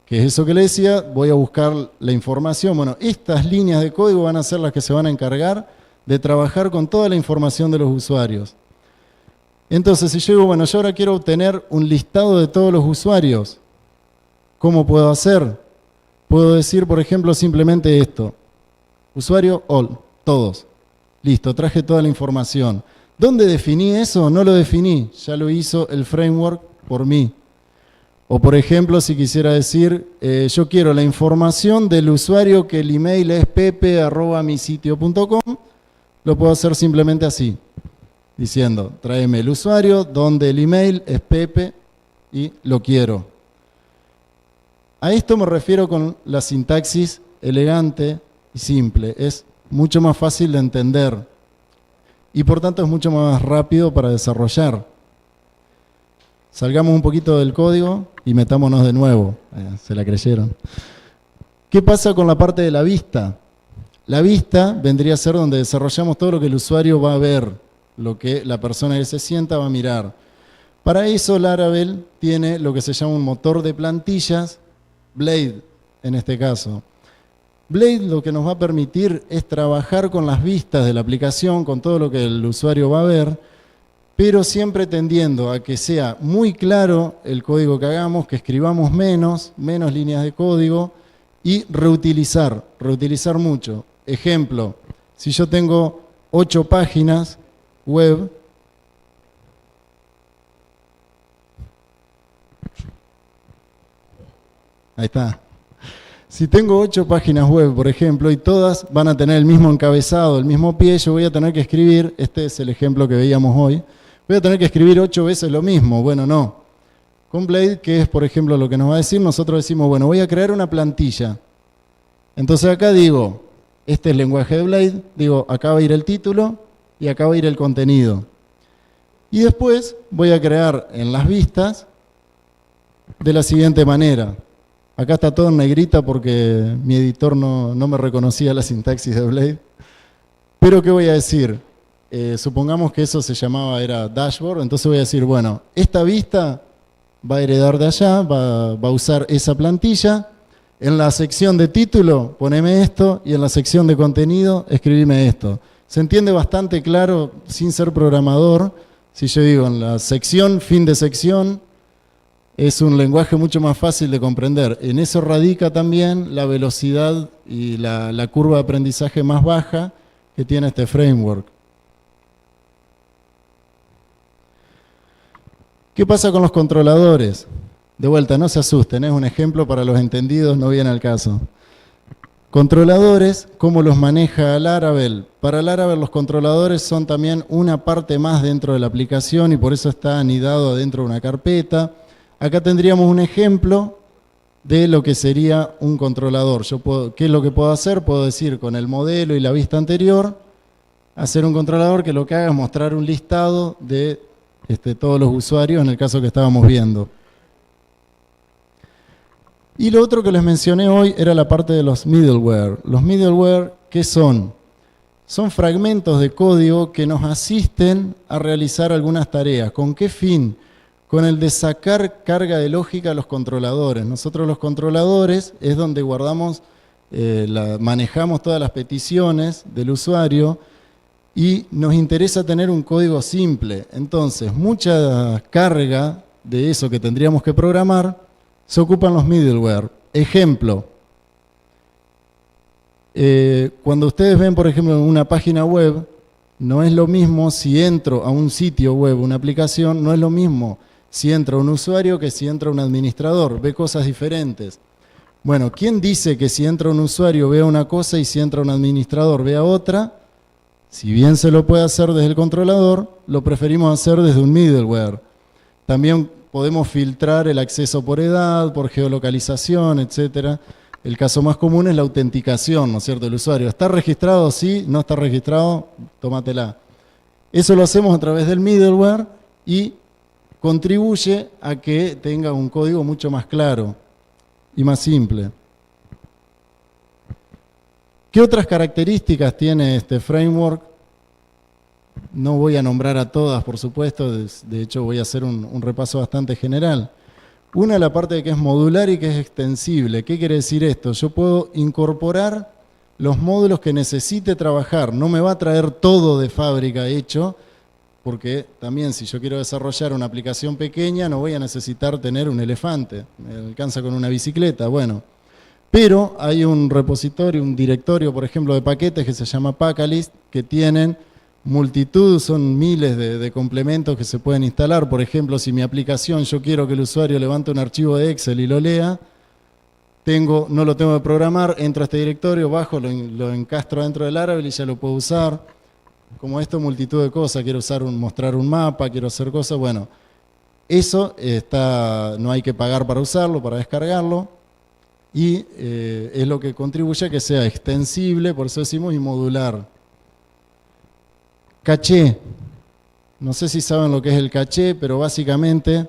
Que es eso que le decía, voy a buscar la información. Bueno, estas líneas de código van a ser las que se van a encargar de trabajar con toda la información de los usuarios. Entonces, si yo digo, bueno, yo ahora quiero obtener un listado de todos los usuarios, ¿cómo puedo hacer? Puedo decir, por ejemplo, simplemente esto. Usuario all, todos. Listo, traje toda la información. ¿Dónde definí eso? No lo definí, ya lo hizo el framework por mí. O por ejemplo, si quisiera decir, yo quiero la información del usuario que el email es pepe@misitio.com, lo puedo hacer simplemente así, diciendo, tráeme el usuario, donde el email es pepe y lo quiero. A esto me refiero con la sintaxis elegante y simple. Es mucho más fácil de entender y por tanto es mucho más rápido para desarrollar. Salgamos un poquito del código y metámonos de nuevo. Se la creyeron. ¿Qué pasa con la parte de la vista? La vista vendría a ser donde desarrollamos todo lo que el usuario va a ver, lo que la persona que se sienta va a mirar. Para eso Laravel tiene lo que se llama un motor de plantillas, Blade en este caso. Blade lo que nos va a permitir es trabajar con las vistas de la aplicación, con todo lo que el usuario va a ver, pero siempre tendiendo a que sea muy claro el código que hagamos, que escribamos menos líneas de código y reutilizar mucho. Ejemplo, si yo tengo 8 páginas web, ahí está. Si tengo 8 páginas web, por ejemplo, y todas van a tener el mismo encabezado, el mismo pie, yo voy a tener que escribir, este es el ejemplo que veíamos hoy, voy a tener que escribir 8 veces lo mismo. Bueno, no. Con Blade, que es, por ejemplo, lo que nos va a decir, nosotros decimos, bueno, voy a crear una plantilla. Entonces acá digo, este es el lenguaje de Blade, digo, acá va a ir el título y acá va a ir el contenido. Y después voy a crear en las vistas de la siguiente manera. Acá está todo en negrita porque mi editor no me reconocía la sintaxis de Blade. Pero ¿qué voy a decir? Supongamos que eso era dashboard, entonces voy a decir, bueno, esta vista va a heredar de allá, va a usar esa plantilla. En la sección de título, poneme esto, y en la sección de contenido, escribime esto. Se entiende bastante claro, sin ser programador. Si yo digo en la sección, fin de sección, es un lenguaje mucho más fácil de comprender. En eso radica también la velocidad y la curva de aprendizaje más baja que tiene este framework. ¿Qué pasa con los controladores? De vuelta, no se asusten, es un ejemplo para los entendidos, no viene al caso. Controladores, ¿cómo los maneja Laravel? Para Laravel los controladores son también una parte más dentro de la aplicación y por eso está anidado dentro de una carpeta. Acá tendríamos un ejemplo de lo que sería un controlador. ¿Qué es lo que puedo hacer? Puedo decir con el modelo y la vista anterior, hacer un controlador que lo que haga es mostrar un listado de todos los usuarios en el caso que estábamos viendo. Y lo otro que les mencioné hoy era la parte de los middleware. Los middleware, ¿qué son? Son fragmentos de código que nos asisten a realizar algunas tareas. ¿Con qué fin? Con el de sacar carga de lógica a los controladores. Nosotros los controladores es donde guardamos, manejamos todas las peticiones del usuario y nos interesa tener un código simple. Entonces, mucha carga de eso que tendríamos que programar se ocupan los middleware. Ejemplo, cuando ustedes ven, por ejemplo, una página web, no es lo mismo si entro a un sitio web, una aplicación, no es lo mismo si entra un usuario que si entra un administrador, ve cosas diferentes. Bueno, ¿quién dice que si entra un usuario vea una cosa y si entra un administrador vea otra? Si bien se lo puede hacer desde el controlador, lo preferimos hacer desde un middleware. También podemos filtrar el acceso por edad, por geolocalización, etc. El caso más común es la autenticación, ¿no es cierto?, del usuario. ¿Está registrado? Sí. ¿No está registrado? Tómatela. Eso lo hacemos a través del middleware y contribuye a que tenga un código mucho más claro y más simple. ¿Qué otras características tiene este framework? No voy a nombrar a todas, por supuesto, de hecho voy a hacer un repaso bastante general. Una es la parte de que es modular y que es extensible. ¿Qué quiere decir esto? Yo puedo incorporar los módulos que necesite trabajar. No me va a traer todo de fábrica hecho, porque también si yo quiero desarrollar una aplicación pequeña no voy a necesitar tener un elefante. Me alcanza con una bicicleta, bueno. Pero hay un repositorio, un directorio, por ejemplo, de paquetes que se llama Packalist, que tienen multitud, son miles de complementos que se pueden instalar. Por ejemplo, si mi aplicación yo quiero que el usuario levante un archivo de Excel y lo lea, no lo tengo que programar, entro a este directorio, bajo, lo encastro dentro del Laravel y ya lo puedo usar. Como esto, multitud de cosas, quiero mostrar un mapa, quiero hacer cosas, bueno, eso no hay que pagar para usarlo, para descargarlo, y es lo que contribuye a que sea extensible, por eso decimos, y modular. Caché. No sé si saben lo que es el caché, pero básicamente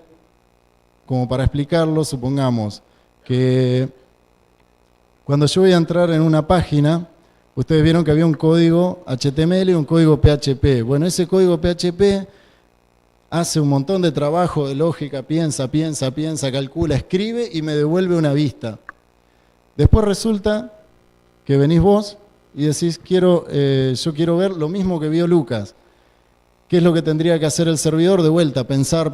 como para explicarlo, supongamos que cuando yo voy a entrar en una página, ustedes vieron que había un código HTML y un código PHP. Bueno, ese código PHP hace un montón de trabajo de lógica, piensa, calcula, escribe y me devuelve una vista. Después resulta que venís vos y decís, yo quiero ver lo mismo que vio Lucas. ¿Qué es lo que tendría que hacer el servidor? De vuelta, pensar,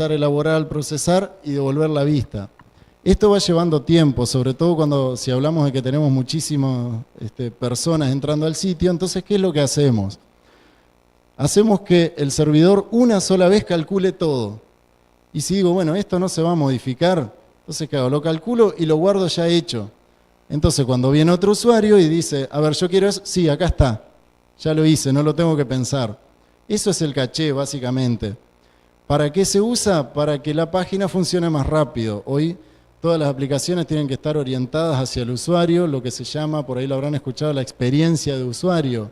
elaborar, procesar y devolver la vista. Esto va llevando tiempo, sobre todo si hablamos de que tenemos muchísimas personas entrando al sitio. Entonces, ¿qué es lo que hacemos? Hacemos que el servidor una sola vez calcule todo. Y si digo, bueno, esto no se va a modificar, entonces ¿qué hago? Lo calculo y lo guardo ya hecho. Entonces, cuando viene otro usuario y dice, a ver, yo quiero eso, sí, acá está, ya lo hice, no lo tengo que pensar. Eso es el caché, básicamente. ¿Para qué se usa? Para que la página funcione más rápido. Hoy todas las aplicaciones tienen que estar orientadas hacia el usuario, lo que se llama, por ahí lo habrán escuchado, la experiencia de usuario.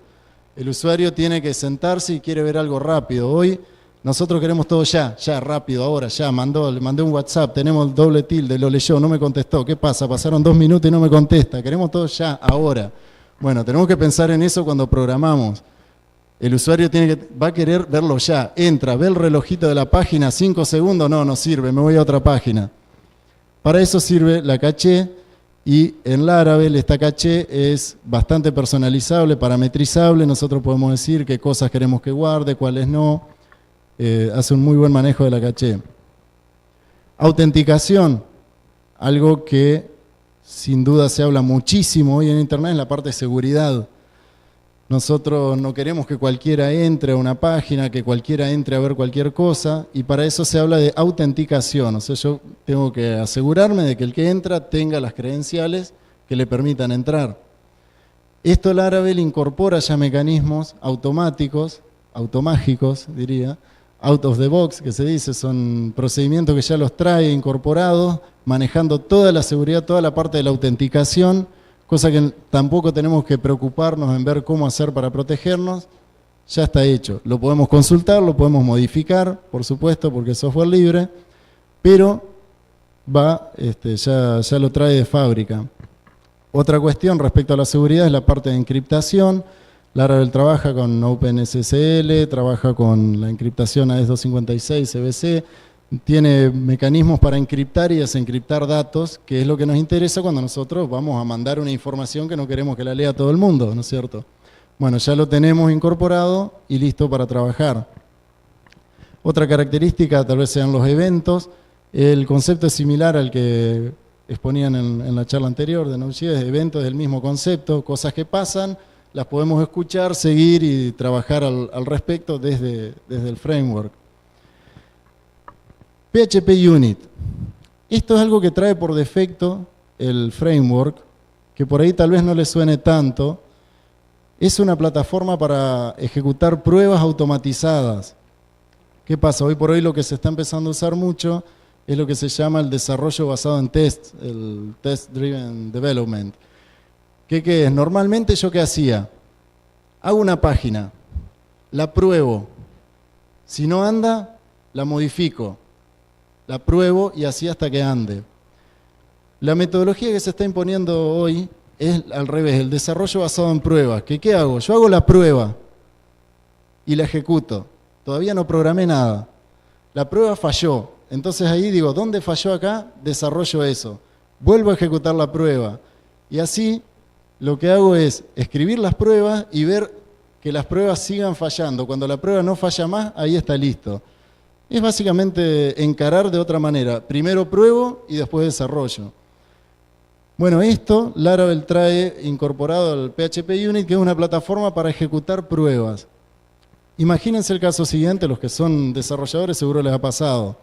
El usuario tiene que sentarse y quiere ver algo rápido. Hoy nosotros queremos todo ya, rápido, ahora, ya, le mandé un WhatsApp, tenemos el doble tilde, lo leyó, no me contestó. ¿Qué pasa? Pasaron 2 minutos y no me contesta. Queremos todo ya, ahora. Bueno, tenemos que pensar en eso cuando programamos. El usuario va a querer verlo ya. Entra, ve el relojito de la página, 5 segundos, no sirve, me voy a otra página. Para eso sirve la caché, y en Laravel esta caché es bastante personalizable, parametrizable. Nosotros podemos decir qué cosas queremos que guarde, cuáles no. Hace un muy buen manejo de la caché. Autenticación, algo que sin duda se habla muchísimo hoy en Internet, es la parte de seguridad. Nosotros no queremos que cualquiera entre a una página, que cualquiera entre a ver cualquier cosa, y para eso se habla de autenticación. O sea, yo tengo que asegurarme de que el que entra tenga las credenciales que le permitan entrar. Esto Laravel incorpora ya mecanismos automáticos, automágicos diría, out of the box, que se dice, son procedimientos que ya los trae incorporados, manejando toda la seguridad, toda la parte de la autenticación, cosa que tampoco tenemos que preocuparnos en ver cómo hacer para protegernos. Ya está hecho. Lo podemos consultar, lo podemos modificar, por supuesto, porque es software libre, pero ya lo trae de fábrica. Otra cuestión respecto a la seguridad es la parte de encriptación. Laravel trabaja con OpenSSL, trabaja con la encriptación AES-256 CBC, tiene mecanismos para encriptar y desencriptar datos, que es lo que nos interesa cuando nosotros vamos a mandar una información que no queremos que la lea todo el mundo, ¿no es cierto? Bueno, ya lo tenemos incorporado y listo para trabajar. Otra característica tal vez sean los eventos. El concepto es similar al que exponían en la charla anterior de Node.js. Eventos del mismo concepto, cosas que pasan, las podemos escuchar, seguir y trabajar al respecto desde el framework. PHP Unit. Esto es algo que trae por defecto el framework, que por ahí tal vez no le suene tanto. Es una plataforma para ejecutar pruebas automatizadas. ¿Qué pasa? Hoy por hoy lo que se está empezando a usar mucho es lo que se llama el desarrollo basado en test, el Test Driven Development. ¿Qué es? Normalmente yo ¿qué hacía? Hago una página, la pruebo. Si no anda, la modifico. La pruebo y así hasta que ande. La metodología que se está imponiendo hoy es al revés, el desarrollo basado en pruebas. ¿Qué hago? Yo hago la prueba y la ejecuto. Todavía no programé nada. La prueba falló. Entonces ahí digo, ¿dónde falló acá? Desarrollo eso. Vuelvo a ejecutar la prueba. Y así lo que hago es escribir las pruebas y ver que las pruebas sigan fallando. Cuando la prueba no falla más, ahí está listo. Es básicamente encarar de otra manera. Primero pruebo y después desarrollo. Bueno, esto Laravel trae incorporado al PHP Unit, que es una plataforma para ejecutar pruebas. Imagínense el caso siguiente, los que son desarrolladores seguro les ha pasado.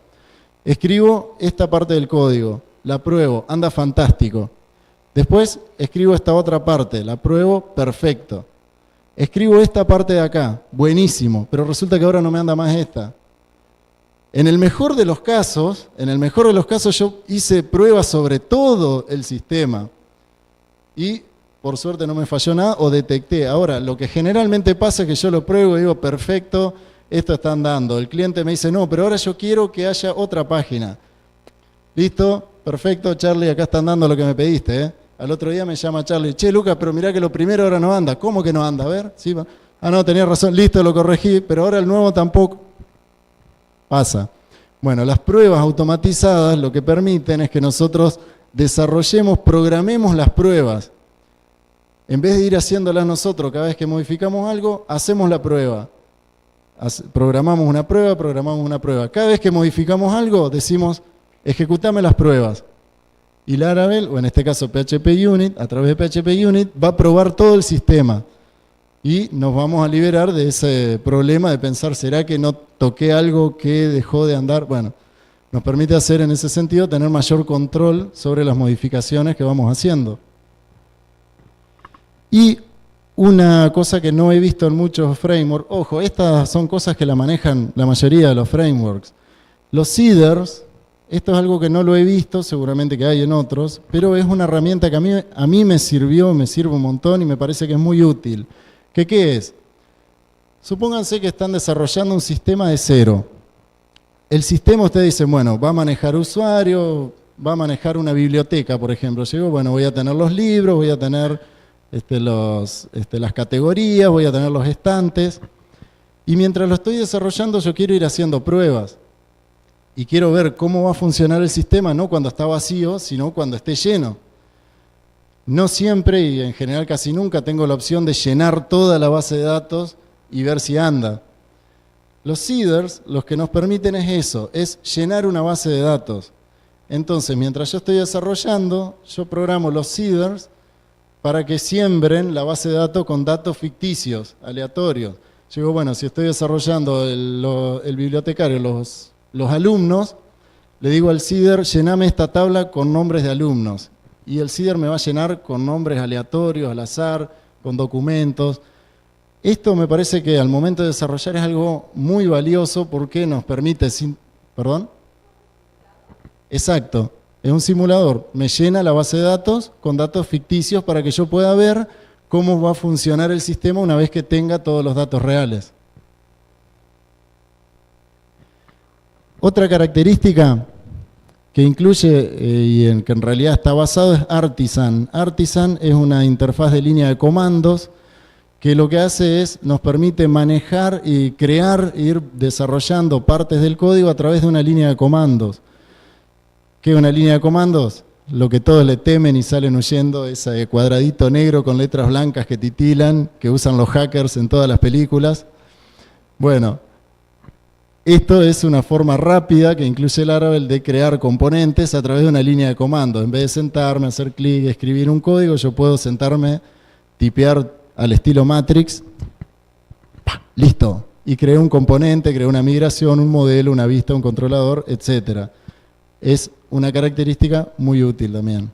Escribo esta parte del código, la pruebo, anda fantástico. Después escribo esta otra parte, la pruebo, perfecto. Escribo esta parte de acá, buenísimo, pero resulta que ahora no me anda más esta. En el mejor de los casos yo hice pruebas sobre todo el sistema y por suerte no me falló nada o detecté. Ahora, lo que generalmente pasa es que yo lo pruebo y digo, perfecto, esto está andando. El cliente me dice, no, pero ahora yo quiero que haya otra página. ¿Listo? Perfecto, Charlie, acá están dando lo que me pediste, ¿eh? Al otro día me llama Charlie, che, Lucas, pero mirá que lo primero ahora no anda. ¿Cómo que no anda? A ver, ¿sí? Ah, no, tenías razón, listo, lo corregí, pero ahora el nuevo tampoco. Pasa. Bueno, las pruebas automatizadas lo que permiten es que nosotros desarrollemos, programemos las pruebas. En vez de ir haciéndolas nosotros cada vez que modificamos algo, hacemos la prueba. Programamos una prueba. Cada vez que modificamos algo, decimos, ejecutame las pruebas. Y Laravel, o en este caso PHP Unit, a través de PHP Unit, va a probar todo el sistema. Y nos vamos a liberar de ese problema de pensar, ¿será que no toqué algo que dejó de andar? Bueno, nos permite hacer en ese sentido, tener mayor control sobre las modificaciones que vamos haciendo. Y una cosa que no he visto en muchos frameworks, ojo, estas son cosas que la manejan la mayoría de los frameworks. Los seeders, esto es algo que no lo he visto, seguramente que hay en otros, pero es una herramienta que a mí me sirve un montón y me parece que es muy útil. ¿Qué es? Supónganse que están desarrollando un sistema de cero. El sistema, ustedes dicen, bueno, va a manejar usuarios, va a manejar una biblioteca, por ejemplo. Yo digo, bueno, voy a tener los libros, voy a tener las categorías, voy a tener los estantes. Y mientras lo estoy desarrollando, yo quiero ir haciendo pruebas. Y quiero ver cómo va a funcionar el sistema, no cuando está vacío, sino cuando esté lleno. No siempre, y en general casi nunca, tengo la opción de llenar toda la base de datos y ver si anda. Los seeders, los que nos permiten es eso, es llenar una base de datos. Entonces, mientras yo estoy desarrollando, yo programo los seeders para que siembren la base de datos con datos ficticios, aleatorios. Yo digo, bueno, si estoy desarrollando el bibliotecario, los alumnos, le digo al seeder, llename esta tabla con nombres de alumnos. Y el seeder me va a llenar con nombres aleatorios, al azar, con documentos. Esto me parece que al momento de desarrollar es algo muy valioso porque nos permite... ¿Perdón? Exacto, es un simulador. Me llena la base de datos con datos ficticios para que yo pueda ver cómo va a funcionar el sistema una vez que tenga todos los datos reales. Otra característica que incluye y en que en realidad está basado es Artisan. Artisan es una interfaz de línea de comandos que lo que hace es, nos permite manejar y crear, ir desarrollando partes del código a través de una línea de comandos. ¿Qué es una línea de comandos? Lo que todos le temen y salen huyendo, ese cuadradito negro con letras blancas que titilan, que usan los hackers en todas las películas. Bueno, esto es una forma rápida que incluye Laravel de crear componentes a través de una línea de comandos. En vez de sentarme, hacer clic, escribir un código, yo puedo sentarme, tipear al estilo Matrix, ¡pah! Listo. Y creé un componente, creé una migración, un modelo, una vista, un controlador, etc. Es una característica muy útil también.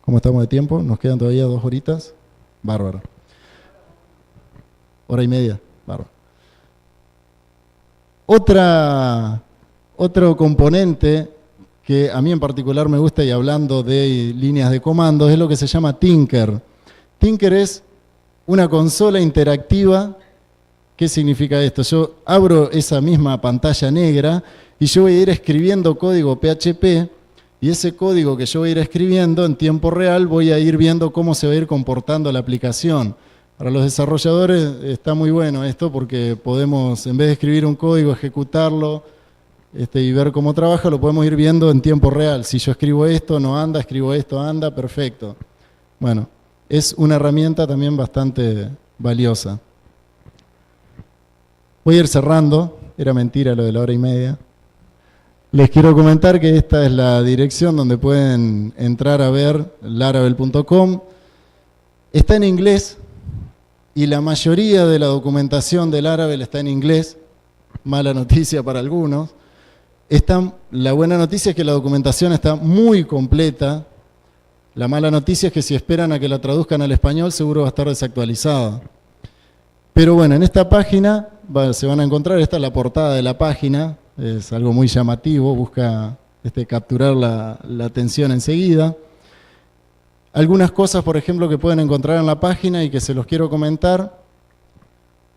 ¿Cómo estamos de tiempo? Nos quedan todavía 2 horitas. Bárbaro. 1:30. Bárbaro. Otro componente que a mí en particular me gusta, y hablando de líneas de comandos, es lo que se llama Tinker. Tinker es una consola interactiva. ¿Qué significa esto? Yo abro esa misma pantalla negra y yo voy a ir escribiendo código PHP, y ese código que yo voy a ir escribiendo en tiempo real voy a ir viendo cómo se va a ir comportando la aplicación. Para los desarrolladores está muy bueno esto porque podemos, en vez de escribir un código, ejecutarlo y ver cómo trabaja, lo podemos ir viendo en tiempo real. Si yo escribo esto, no anda, escribo esto, anda, perfecto. Bueno, es una herramienta también bastante valiosa. Voy a ir cerrando, era mentira lo de la 1:30. Les quiero comentar que esta es la dirección donde pueden entrar a ver laravel.com. Está en inglés. Y la mayoría de la documentación de Laravel está en inglés. Mala noticia para algunos. La buena noticia es que la documentación está muy completa. La mala noticia es que si esperan a que la traduzcan al español, seguro va a estar desactualizada. Pero bueno, en esta página se van a encontrar, esta es la portada de la página, es algo muy llamativo, busca capturar la atención enseguida. Algunas cosas, por ejemplo, que pueden encontrar en la página y que se los quiero comentar.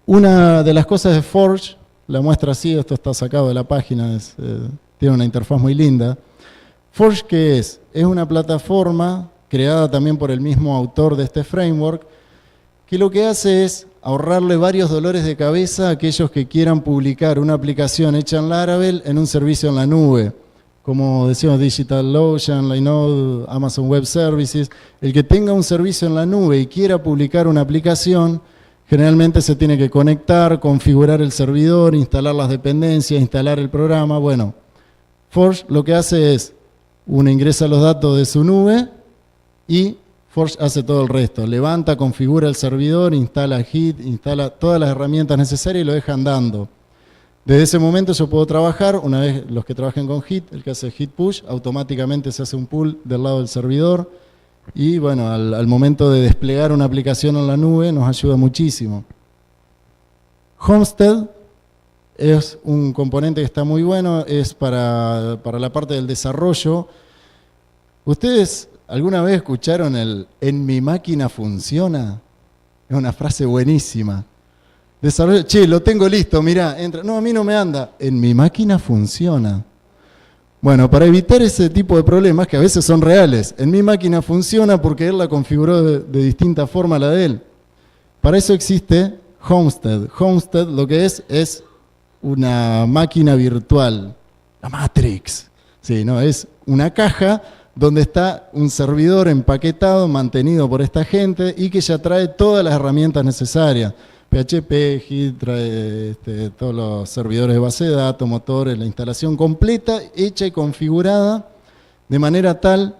Una de las cosas de Forge, la muestra así, esto está sacado de la página, tiene una interfaz muy linda. Forge, ¿qué es? Es una plataforma creada también por el mismo autor de este framework, que lo que hace es ahorrarle varios dolores de cabeza a aquellos que quieran publicar una aplicación hecha en Laravel en un servicio en la nube. Como decíamos, DigitalOcean, Linode, Amazon Web Services. El que tenga un servicio en la nube y quiera publicar una aplicación, generalmente se tiene que conectar, configurar el servidor, instalar las dependencias, instalar el programa. Bueno, Forge lo que hace es, uno ingresa los datos de su nube y Forge hace todo el resto. Levanta, configura el servidor, instala Git, instala todas las herramientas necesarias y lo deja andando. Desde ese momento yo puedo trabajar, una vez los que trabajen con Git, el que hace Git push, automáticamente se hace un pull del lado del servidor y bueno, al momento de desplegar una aplicación en la nube nos ayuda muchísimo. Homestead es un componente que está muy bueno, es para la parte del desarrollo. ¿Ustedes alguna vez escucharon el "en mi máquina funciona"? Es una frase buenísima. Desarrollo, che, lo tengo listo, mirá, entra. No, a mí no me anda. En mi máquina funciona. Bueno, para evitar ese tipo de problemas, que a veces son reales, en mi máquina funciona porque él la configuró de distinta forma a la de él. Para eso existe Homestead. Homestead lo que es una máquina virtual, la Matrix. Sí, no, es una caja donde está un servidor empaquetado, mantenido por esta gente y que ya trae todas las herramientas necesarias. PHP, Git, trae todos los servidores de base de datos, motores, la instalación completa, hecha y configurada de manera tal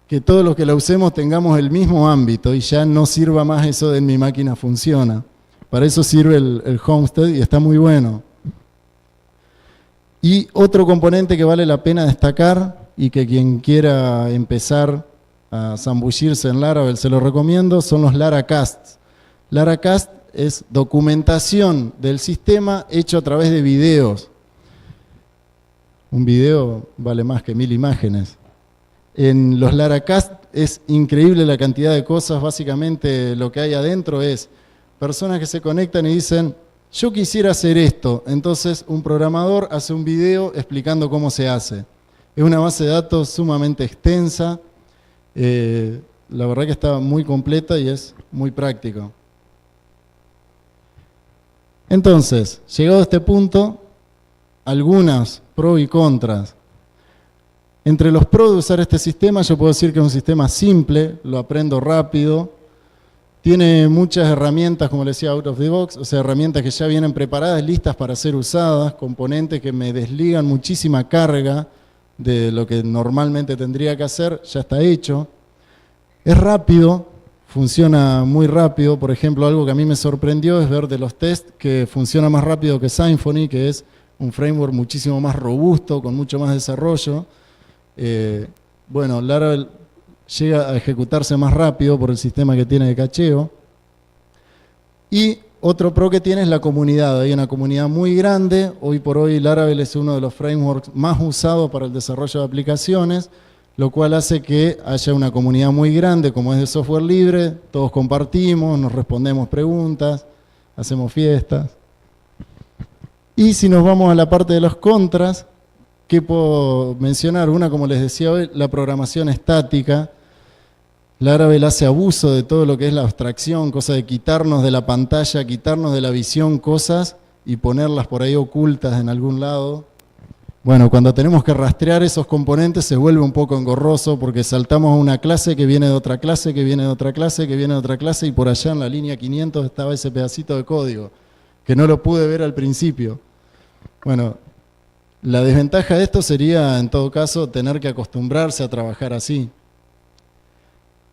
que todos los que la usemos tengamos el mismo ámbito y ya no sirva más eso de "en mi máquina funciona". Para eso sirve el Homestead y está muy bueno. Y otro componente que vale la pena destacar y que quien quiera empezar a zambullirse en Laravel se lo recomiendo, son los Laracasts. Laracast es documentación del sistema hecho a través de videos. Un video vale más que 1000 imágenes. En los Laracast es increíble la cantidad de cosas. Básicamente lo que hay adentro es personas que se conectan y dicen: yo quisiera hacer esto. Entonces un programador hace un video explicando cómo se hace. Es una base de datos sumamente extensa. La verdad que está muy completa y es muy práctico. Entonces, llegado a este punto, algunas pros y contras. Entre los pros de usar este sistema, yo puedo decir que es un sistema simple, lo aprendo rápido, tiene muchas herramientas, como les decía, out of the box, o sea, herramientas que ya vienen preparadas, listas para ser usadas, componentes que me desligan muchísima carga de lo que normalmente tendría que hacer, ya está hecho. Es rápido. Funciona muy rápido. Por ejemplo, algo que a mí me sorprendió es ver de los tests que funciona más rápido que Symfony, que es un framework muchísimo más robusto, con mucho más desarrollo. Bueno, Laravel llega a ejecutarse más rápido por el sistema que tiene de cacheo. Y otro pro que tiene es la comunidad. Hay una comunidad muy grande. Hoy por hoy Laravel es uno de los frameworks más usados para el desarrollo de aplicaciones, lo cual hace que haya una comunidad muy grande, como es de software libre, todos compartimos, nos respondemos preguntas, hacemos fiestas. Y si nos vamos a la parte de los contras, ¿qué puedo mencionar? Una, como les decía hoy, la programación estática. Laravel hace abuso de todo lo que es la abstracción, cosa de quitarnos de la pantalla, quitarnos de la visión cosas y ponerlas por ahí ocultas en algún lado. Bueno, cuando tenemos que rastrear esos componentes se vuelve un poco engorroso porque saltamos a una clase que viene de otra clase, que viene de otra clase, que viene de otra clase y por allá en la línea 500 estaba ese pedacito de código que no lo pude ver al principio. Bueno, la desventaja de esto sería en todo caso tener que acostumbrarse a trabajar así.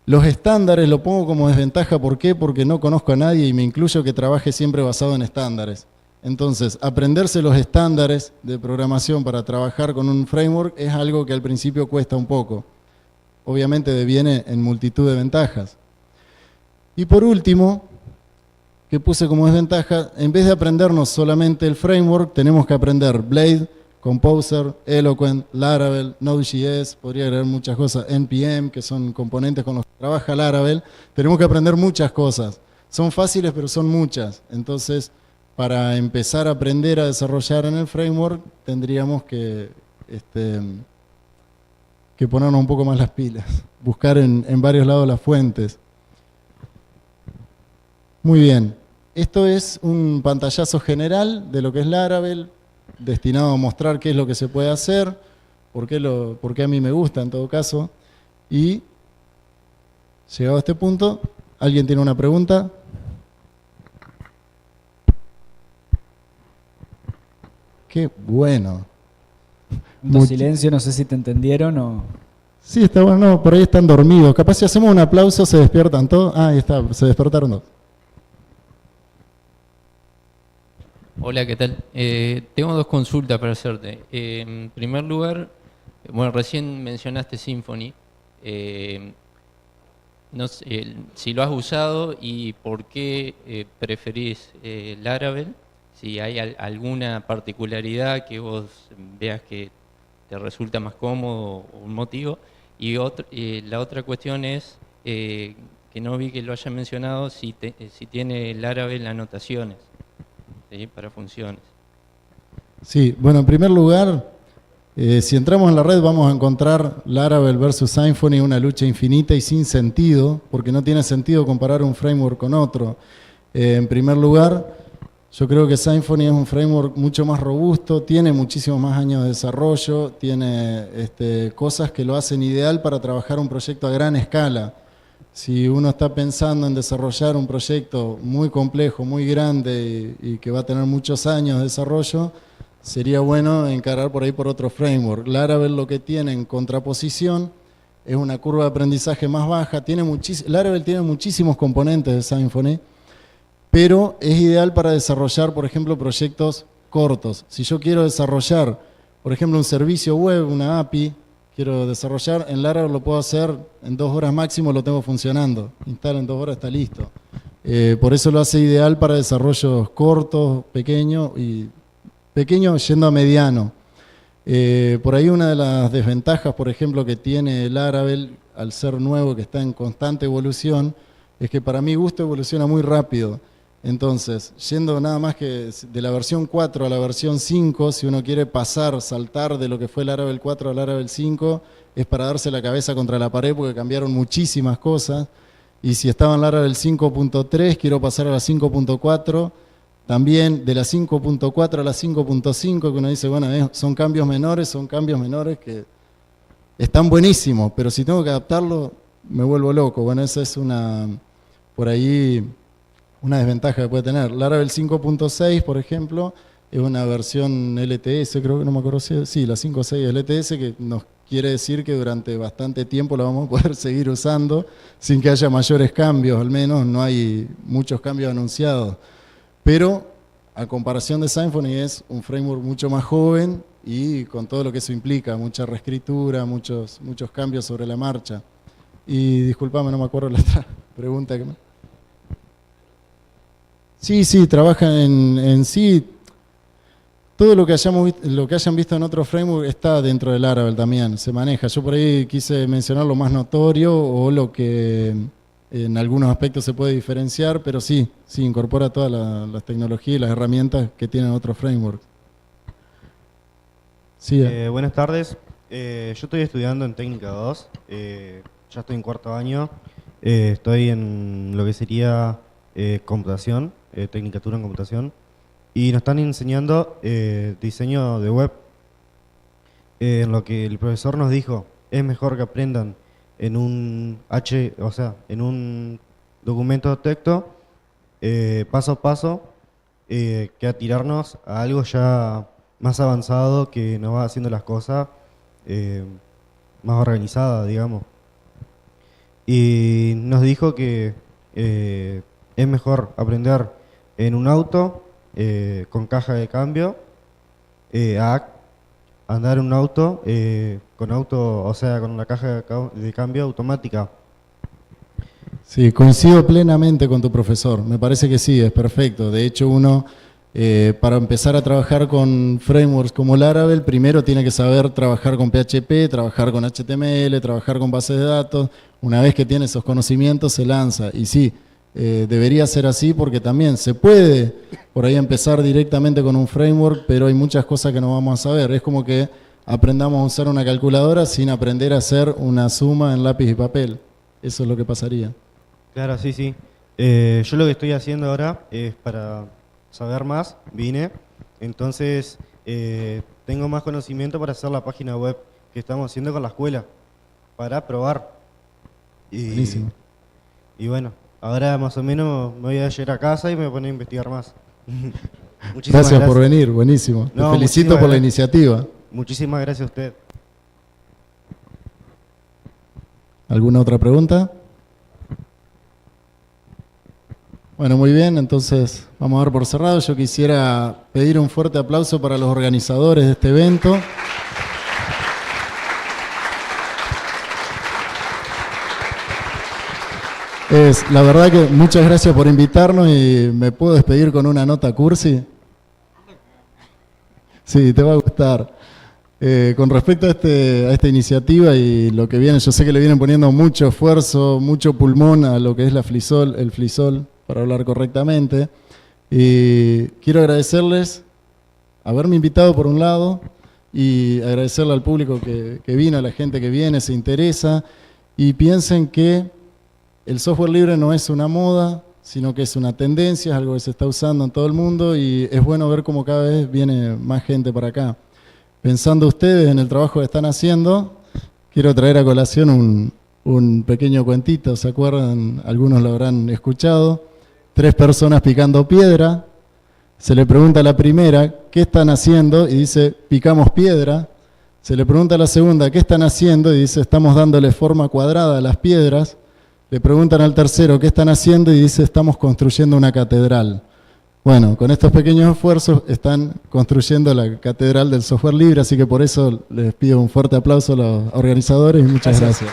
Los estándares lo pongo como desventaja, ¿por qué? Porque no conozco a nadie y me incluyo que trabaje siempre basado en estándares. Entonces, aprenderse los estándares de programación para trabajar con un framework es algo que al principio cuesta un poco. Obviamente deviene en multitud de ventajas. Y por último, que puse como desventaja, en vez de aprendernos solamente el framework, tenemos que aprender Blade, Composer, Eloquent, Laravel, Node.js, podría agregar muchas cosas, NPM, que son componentes con los que trabaja Laravel. Tenemos que aprender muchas cosas. Son fáciles, pero son muchas. Entonces, para empezar a aprender a desarrollar en el framework, tendríamos que que ponernos un poco más las pilas, buscar en varios lados las fuentes. Muy bien, esto es un pantallazo general de lo que es Laravel, destinado a mostrar qué es lo que se puede hacer, por qué a mí me gusta en todo caso. Y llegado a este punto, ¿alguien tiene una pregunta? Qué bueno. Mucho silencio, no sé si te entendieron o... Sí, está bueno, no, por ahí están dormidos. Capaz si hacemos un aplauso se despiertan todos. Ah, ahí está, se despertaron todos. Hola, ¿qué tal? Tengo dos consultas para hacerte. En primer lugar, bueno, recién mencionaste Symfony. No sé, si lo has usado y por qué preferís Laravel, si hay alguna particularidad que vos veas que te resulta más cómodo o un motivo. Y la otra cuestión es, que no vi que lo haya mencionado, si tiene Laravel anotaciones, ¿sí? Para funciones. Sí, bueno, en primer lugar, si entramos en la red vamos a encontrar Laravel versus Symfony, una lucha infinita y sin sentido, porque no tiene sentido comparar un framework con otro. En primer lugar, yo creo que Symfony es un framework mucho más robusto, tiene muchísimos más años de desarrollo, tiene cosas que lo hacen ideal para trabajar un proyecto a gran escala. Si uno está pensando en desarrollar un proyecto muy complejo, muy grande y que va a tener muchos años de desarrollo, sería bueno encarar por ahí por otro framework. Laravel lo que tiene en contraposición es una curva de aprendizaje más baja. Laravel tiene muchísimos componentes de Symfony, pero es ideal para desarrollar, por ejemplo, proyectos cortos. Si yo quiero desarrollar, por ejemplo, un servicio web, una API, quiero desarrollar, en Laravel lo puedo hacer en 2 horas máximo, lo tengo funcionando. Instalo en 2 horas, está listo. Por eso lo hace ideal para desarrollos cortos, pequeños yendo a mediano. Por ahí una de las desventajas, por ejemplo, que tiene Laravel, al ser nuevo, que está en constante evolución, es que para mi gusto evoluciona muy rápido. Entonces, yendo nada más que de la versión 4 a la versión 5, si uno quiere saltar de lo que fue Laravel 4 a Laravel 5, es para darse la cabeza contra la pared porque cambiaron muchísimas cosas. Y si estaba en Laravel 5.3, quiero pasar a la 5.4, también de la 5.4 a la 5.5, que uno dice, bueno, son cambios menores que están buenísimos, pero si tengo que adaptarlo, me vuelvo loco. Bueno, esa es por ahí, una desventaja que puede tener. Laravel 5.6, por ejemplo, es una versión LTS, creo que no me acuerdo sí, la 5.6 es LTS, que nos quiere decir que durante bastante tiempo la vamos a poder seguir usando sin que haya mayores cambios, al menos no hay muchos cambios anunciados. Pero a comparación de Symfony es un framework mucho más joven y con todo lo que eso implica, mucha reescritura, muchos cambios sobre la marcha. Y disculpame, no me acuerdo la otra pregunta que me... Sí, trabaja en sí. Todo lo que hayan visto en otro framework está dentro de Laravel también, se maneja. Yo por ahí quise mencionar lo más notorio o lo que en algunos aspectos se puede diferenciar, pero sí incorpora todas las tecnologías y las herramientas que tienen otros frameworks. Sí. Buenas tardes. Yo estoy estudiando en Técnica 2, ya estoy en 4º año, estoy en lo que sería computación, tecnicatura en computación, y nos están enseñando diseño de web. En lo que el profesor nos dijo, es mejor que aprendan en un en un documento de texto, paso a paso, que a tirarnos a algo ya más avanzado que nos va haciendo las cosas más organizadas, digamos. Y nos dijo que es mejor aprender en un auto con caja de cambio a andar en un auto con una caja de cambio automática. Sí, coincido plenamente con tu profesor. Me parece que sí, es perfecto. De hecho, uno para empezar a trabajar con frameworks como Laravel, primero tiene que saber trabajar con PHP, trabajar con HTML, trabajar con bases de datos. Una vez que tiene esos conocimientos, se lanza. Y sí, debería ser así porque también se puede por ahí empezar directamente con un framework, pero hay muchas cosas que no vamos a saber. Es como que aprendamos a usar una calculadora sin aprender a hacer una suma en lápiz y papel. Eso es lo que pasaría. Claro, sí, sí. Yo lo que estoy haciendo ahora es para saber más, vine, entonces tengo más conocimiento para hacer la página web que estamos haciendo con la escuela, para probar. Buenísimo. Y bueno, ahora más o menos me voy a llegar a casa y me voy a poner a investigar más. Gracias por venir, buenísimo. No, Te felicito por la iniciativa. Muchísimas gracias a usted. ¿Alguna otra pregunta? Bueno, muy bien, entonces vamos a dar por cerrado. Yo quisiera pedir un fuerte aplauso para los organizadores de este evento. La verdad que muchas gracias por invitarnos y me puedo despedir con una nota cursi. Sí, te va a gustar. Con respecto a esta iniciativa y lo que viene, yo sé que le vienen poniendo mucho esfuerzo, mucho pulmón a lo que es el FLISOL, para hablar correctamente. Y quiero agradecerles haberme invitado por un lado y agradecerle al público que vino, a la gente que viene, se interesa y piensen que el software libre no es una moda, sino que es una tendencia, es algo que se está usando en todo el mundo y es bueno ver cómo cada vez viene más gente para acá. Pensando ustedes en el trabajo que están haciendo, quiero traer a colación un pequeño cuentito, ¿se acuerdan? Algunos lo habrán escuchado. 3 personas picando piedra, se le pregunta a la primera, ¿qué están haciendo? Y dice, picamos piedra. Se le pregunta a la segunda, ¿qué están haciendo? Y dice, estamos dándole forma cuadrada a las piedras. Le preguntan al tercero, ¿qué están haciendo? Y dice, estamos construyendo una catedral. Bueno, con estos pequeños esfuerzos están construyendo la catedral del software libre, así que por eso les pido un fuerte aplauso a los organizadores y muchas gracias.